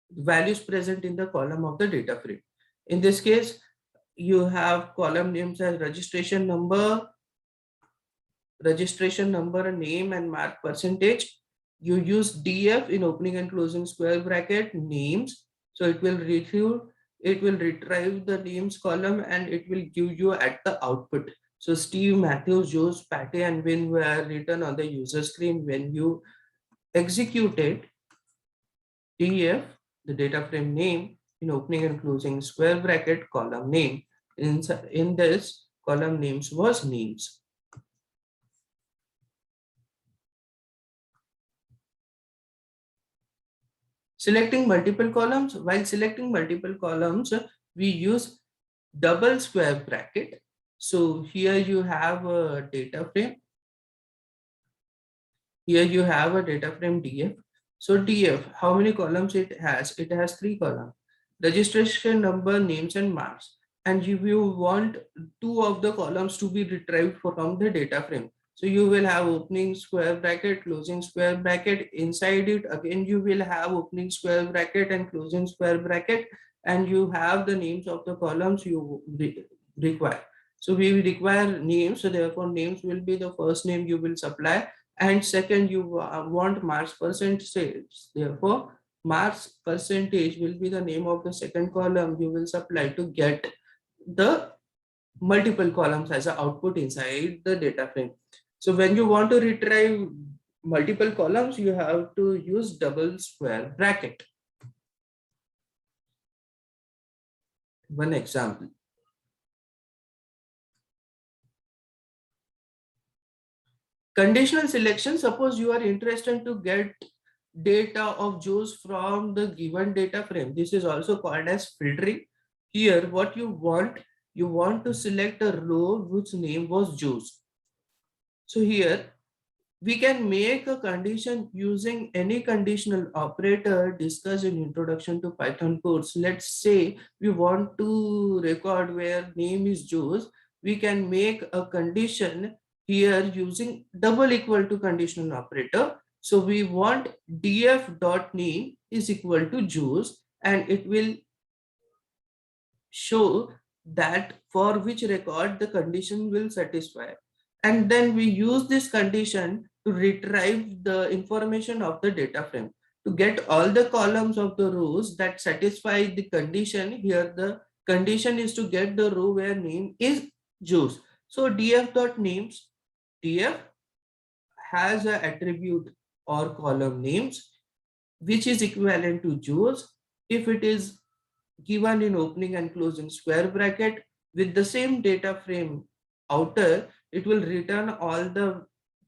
values present in the column of the data frame. In this case, you have column names as registration number, name and mark percentage. You use df in opening and closing square bracket names. So it will retrieve the names column and it will give you at the output. So Steve, Matthews, Joe, Patty, and Win were written on the user screen when you executed df, the data frame name in opening and closing square bracket column name. In this column names was names. Selecting multiple columns. While selecting multiple columns, we use double square bracket. So here you have a data frame. Here you have a data frame df. So df, how many columns it has? It has 3 columns. Registration number, names and marks. And if you want 2 of the columns to be retrieved from the data frame, so you will have opening square bracket, closing square bracket. Inside it, again, you will have opening square bracket and closing square bracket. And you have the names of the columns you require. So we require names. So therefore names will be the first name you will supply. And second, you want marks percentage. Therefore, marks percentage will be the name of the second column you will supply to get the multiple columns as an output inside the data frame. So when you want to retrieve multiple columns, you have to use double square bracket. One example. Conditional selection, suppose you are interested to get data of Joes from the given data frame. This is also called as filtering. Here, what you want to select a row whose name was Joes. So here, we can make a condition using any conditional operator discussed in Introduction to Python course. Let's say we want to record where name is Joes. We can make a condition here using double equal to conditional operator. So we want df.name is equal to Joes, and it will show that for which record the condition will satisfy. And then we use this condition to retrieve the information of the data frame. To get all the columns of the rows that satisfy the condition, here the condition is to get the row where name is Joes. So df.names, df has an attribute or column names which is equivalent to Joes if it is given in opening and closing square bracket with the same data frame outer, it will return all the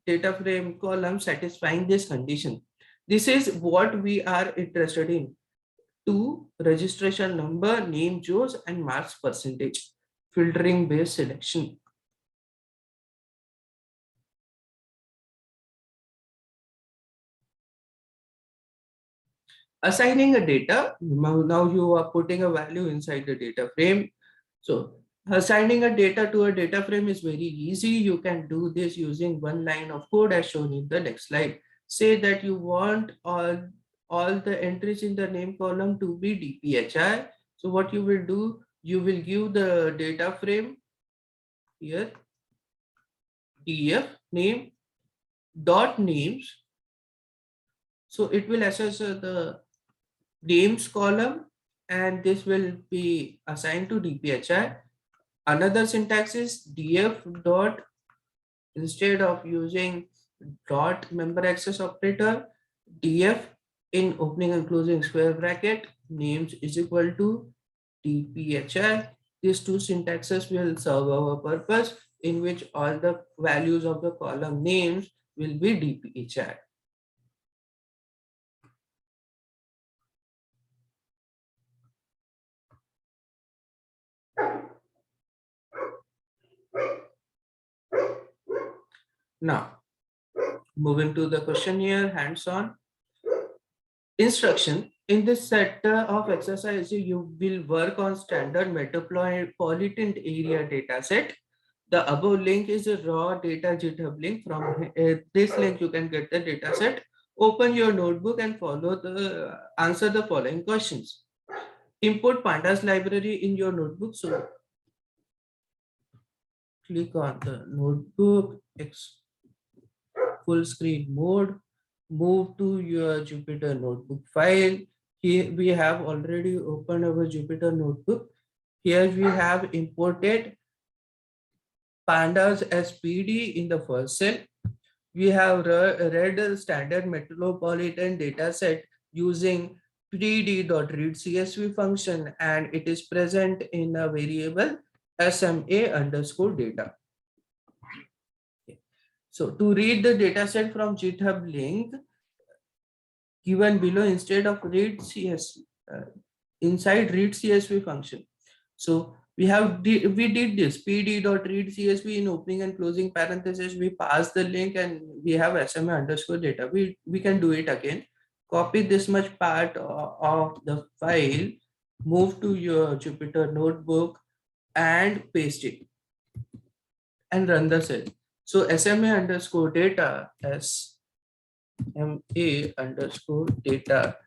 data frame columns satisfying this condition. This is what we are interested in. To registration number, name Joes, and marks percentage. Filtering based selection. Assigning a data, now you are putting a value inside the data frame. So assigning a data to a data frame is very easy. You can do this using one line of code as shown in the next slide. Say that you want all the entries in the name column to be DPHI. So what you will do, you will give the data frame here, df name dot names. So it will assess the names column, and this will be assigned to DPHI. Another syntax is df dot, instead of using dot member access operator, df in opening and closing square bracket names is equal to DPHI. These two syntaxes will serve our purpose, in which all the values of the column names will be DPHI. Now, moving to the question here, hands-on. Instruction. In this set of exercise, you will work on standard metropolitan area data set. The above link is a raw data GitHub link. From this link, you can get the data set. Open your notebook and answer the following questions. Import pandas library in your notebook. So click on the notebook, full screen mode, move to your Jupyter notebook file. Here we have already opened our Jupyter notebook. Here we have imported pandas as PD in the first cell. We have read a standard metropolitan data set using pd.readcsv function, and it is present in a variable SMA underscore data. So to read the data set from GitHub link given below, instead of read CSV, inside read CSV function. So we did this pd.read.csv in opening and closing parentheses. We pass the link and we have SMA underscore data. We can do it again. Copy this much part of the file, move to your Jupyter notebook and paste it and run the cell. So SMA underscore data, SMA underscore data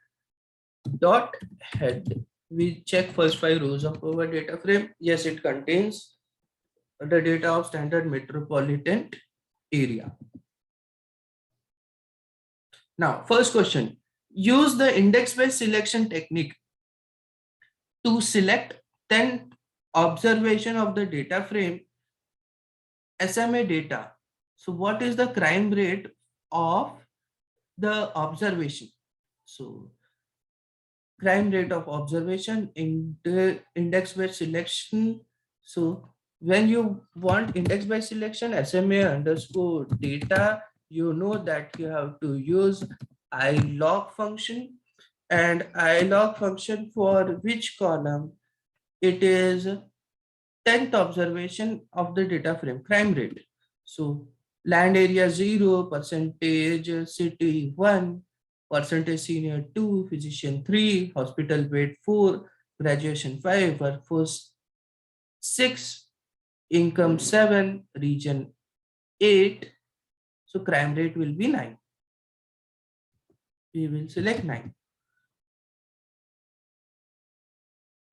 dot head. We check first 5 rows of our data frame. Yes, it contains the data of standard metropolitan area. Now, first question, use the index-based selection technique to select 10 observation of the data frame SMA data. So what is the crime rate of the observation? So crime rate of observation in the index-based selection. So when you want index-based selection, SMA underscore data, you know that you have to use ilog function, and ilog function for which column? It is 10th observation of the data frame, crime rate. So land area 0, percentage city 1, percentage senior 2, physician 3, hospital bed 4, graduation 5, workforce 6, income 7, region 8. So crime rate will be 9. We will select 9.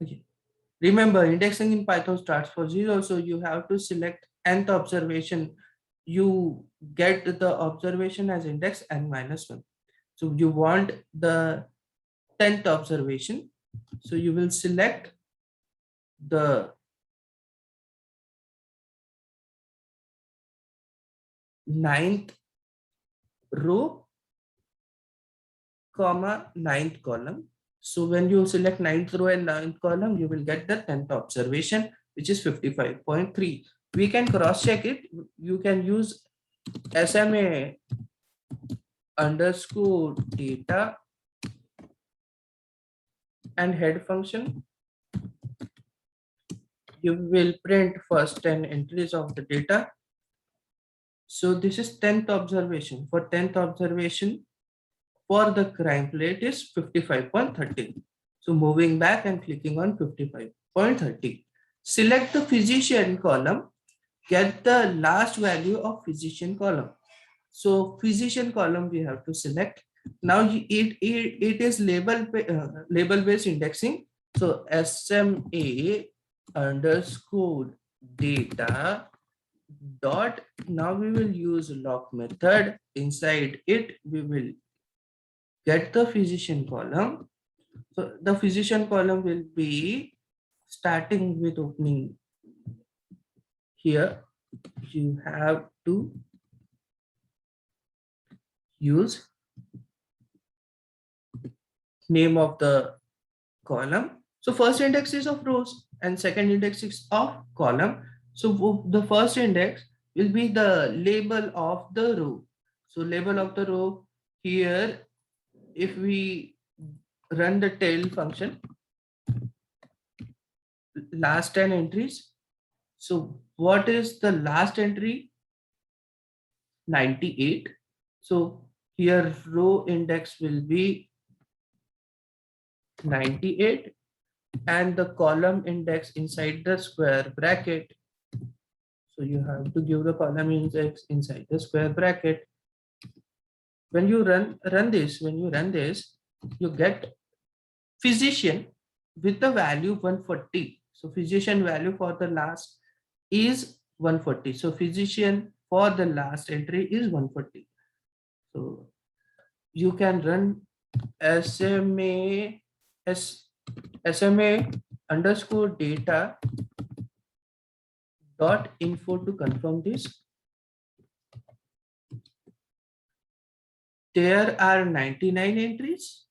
Okay. Remember, indexing in Python starts for 0, so you have to select nth observation. You get the observation as index n minus 1. So you want the 10th observation. So you will select the 9th row, comma 9th column. So when you select 9th row and 9th column, you will get the 10th observation, which is 55.3. We can cross check it. You can use SMA underscore data and head function. You will print first 10 entries of the data. So this is 10th observation. For 10th observation, for the crime rate is 55.30. So moving back and clicking on 55.30. Select the physician column, get the last value of physician column. So physician column we have to select. Now it is label based indexing. So SMA underscore data dot, now we will use lock method. Inside it we will get the physician column. So the physician column will be starting with opening here. You have to use name of the column. So first index is of rows and second index is of column. So the first index will be the label of the row. So label of the row here, if we run the tail function, last 10 entries. So what is the last entry? 98. So here row index will be 98 and the column index inside the square bracket. So you have to give the column index inside the square bracket. When you run this, you get physician with the value 140. So physician value for the last is 140. So physician for the last entry is 140. So you can run SMA underscore data dot info to confirm this. There are 99 entries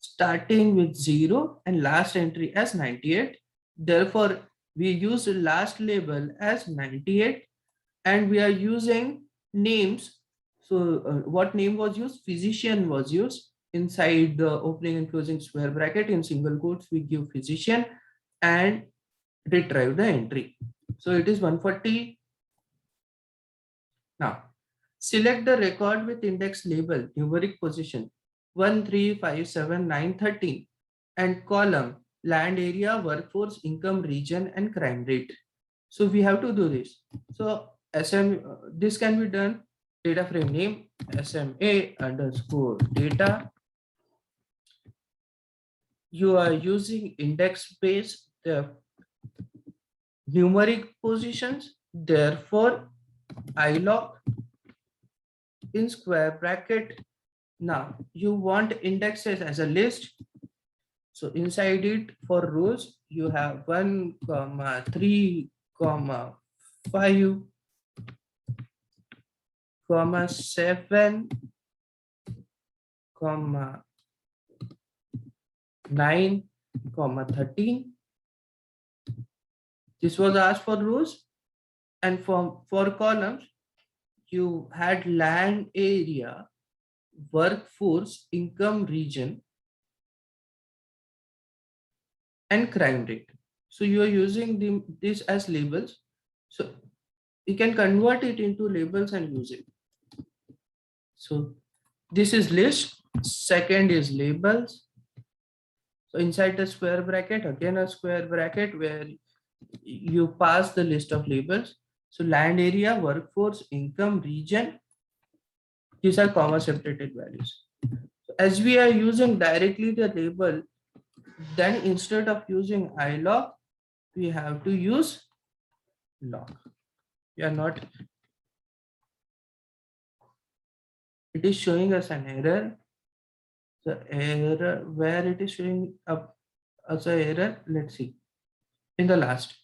starting with 0 and last entry as 98. Therefore, we use the last label as 98 and we are using names. So what name was used? Physician was used. Inside the opening and closing square bracket in single quotes, we give physician and retrieve the entry. So it is 140. Now, select the record with index label, numeric position 1, 3, 5, 7, 9, 13 and column land area, workforce, income, region and crime rate. So we have to do this. So this can be done. Data frame name SMA underscore data. You are using index based numeric positions. Therefore, iLog in square bracket. Now you want indexes as a list. So inside it for rows, you have 1, 3, 5, 7, 9, 13. This was asked for rows, and for columns, you had land area, workforce, income region, and crime rate. So you are using this as labels. So you can convert it into labels and use it. So this is list, second is labels. So inside the square bracket, again a square bracket where you pass the list of labels. So land area, workforce, income, region, these are comma separated values. So as we are using directly the label, then instead of using iLog, we have to use log. We are not, it is showing us an error. The error where it is showing up as an error, let's see. In the last,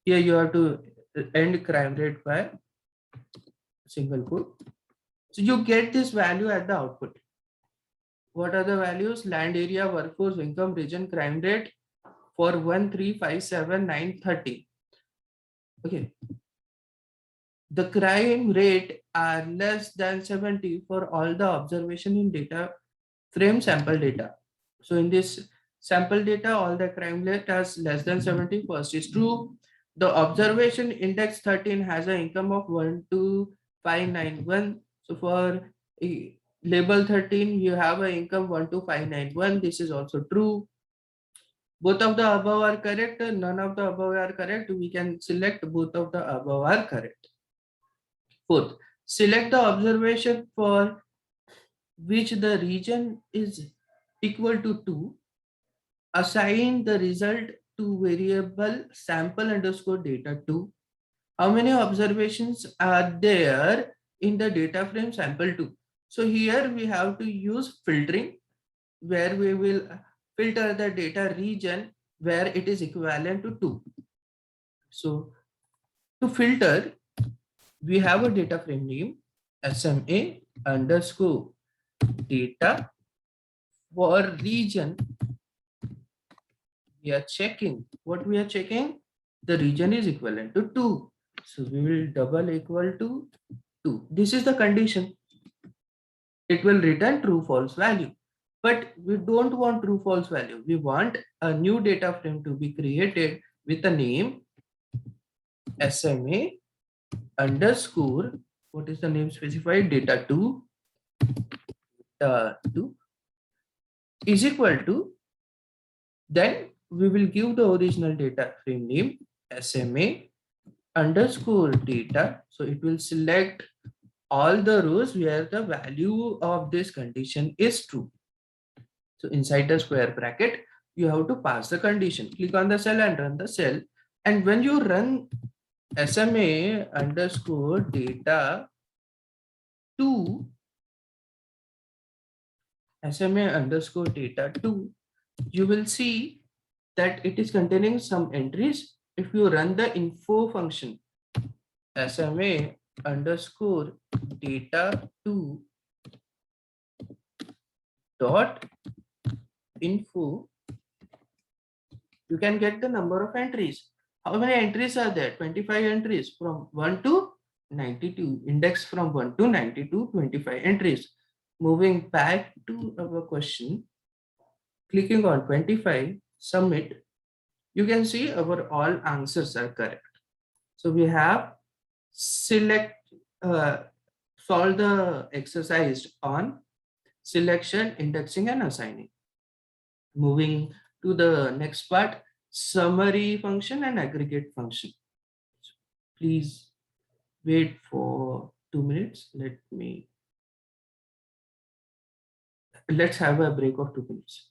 here you have to end crime rate by single quote. So you get this value at the output. What are the values? Land area, workforce, income, region, crime rate for 1, 3, 5, 7, 9, 30. Okay. The crime rate are less than 70 for all the observation in data frame sample data. So in this sample data, all the crime rate has less than 70. First is true. The observation index 13 has an income of 12591. So for label 13, you have an income 12591. This is also true. Both of the above are correct. None of the above are correct. We can select both of the above are correct. Fourth, select the observation for which the region is equal to 2. Assign the result to variable sample underscore data 2. How many observations are there in the data frame sample 2? So here we have to use filtering, where we will filter the data region where it is equivalent to 2. So to filter, we have a data frame name SMA underscore data. For region, we are checking. What we are checking? The region is equivalent to 2. So we will double equal to 2. This is the condition. It will return true false value. But we don't want true false value. We want a new data frame to be created with a name SMA underscore, what is the name specified? Data 2 2 is equal to, then we will give the original data frame name SMA underscore data. So it will select all the rows where the value of this condition is true. So inside the square bracket, you have to pass the condition. Click on the cell and run the cell. And when you run SMA underscore data 2, SMA underscore data 2, you will see that it is containing some entries. If you run the info function, SMA underscore data 2 dot info, you can get the number of entries. How many entries are there? 25 entries from 1 to 92. Index from 1 to 92, 25 entries. Moving back to our question, clicking on 25, submit, you can see our all answers are correct. So we have solve the exercise on selection, indexing, and assigning. Moving to the next part, summary function and aggregate function. Please wait for 2 minutes. Let's have a break of 2 minutes.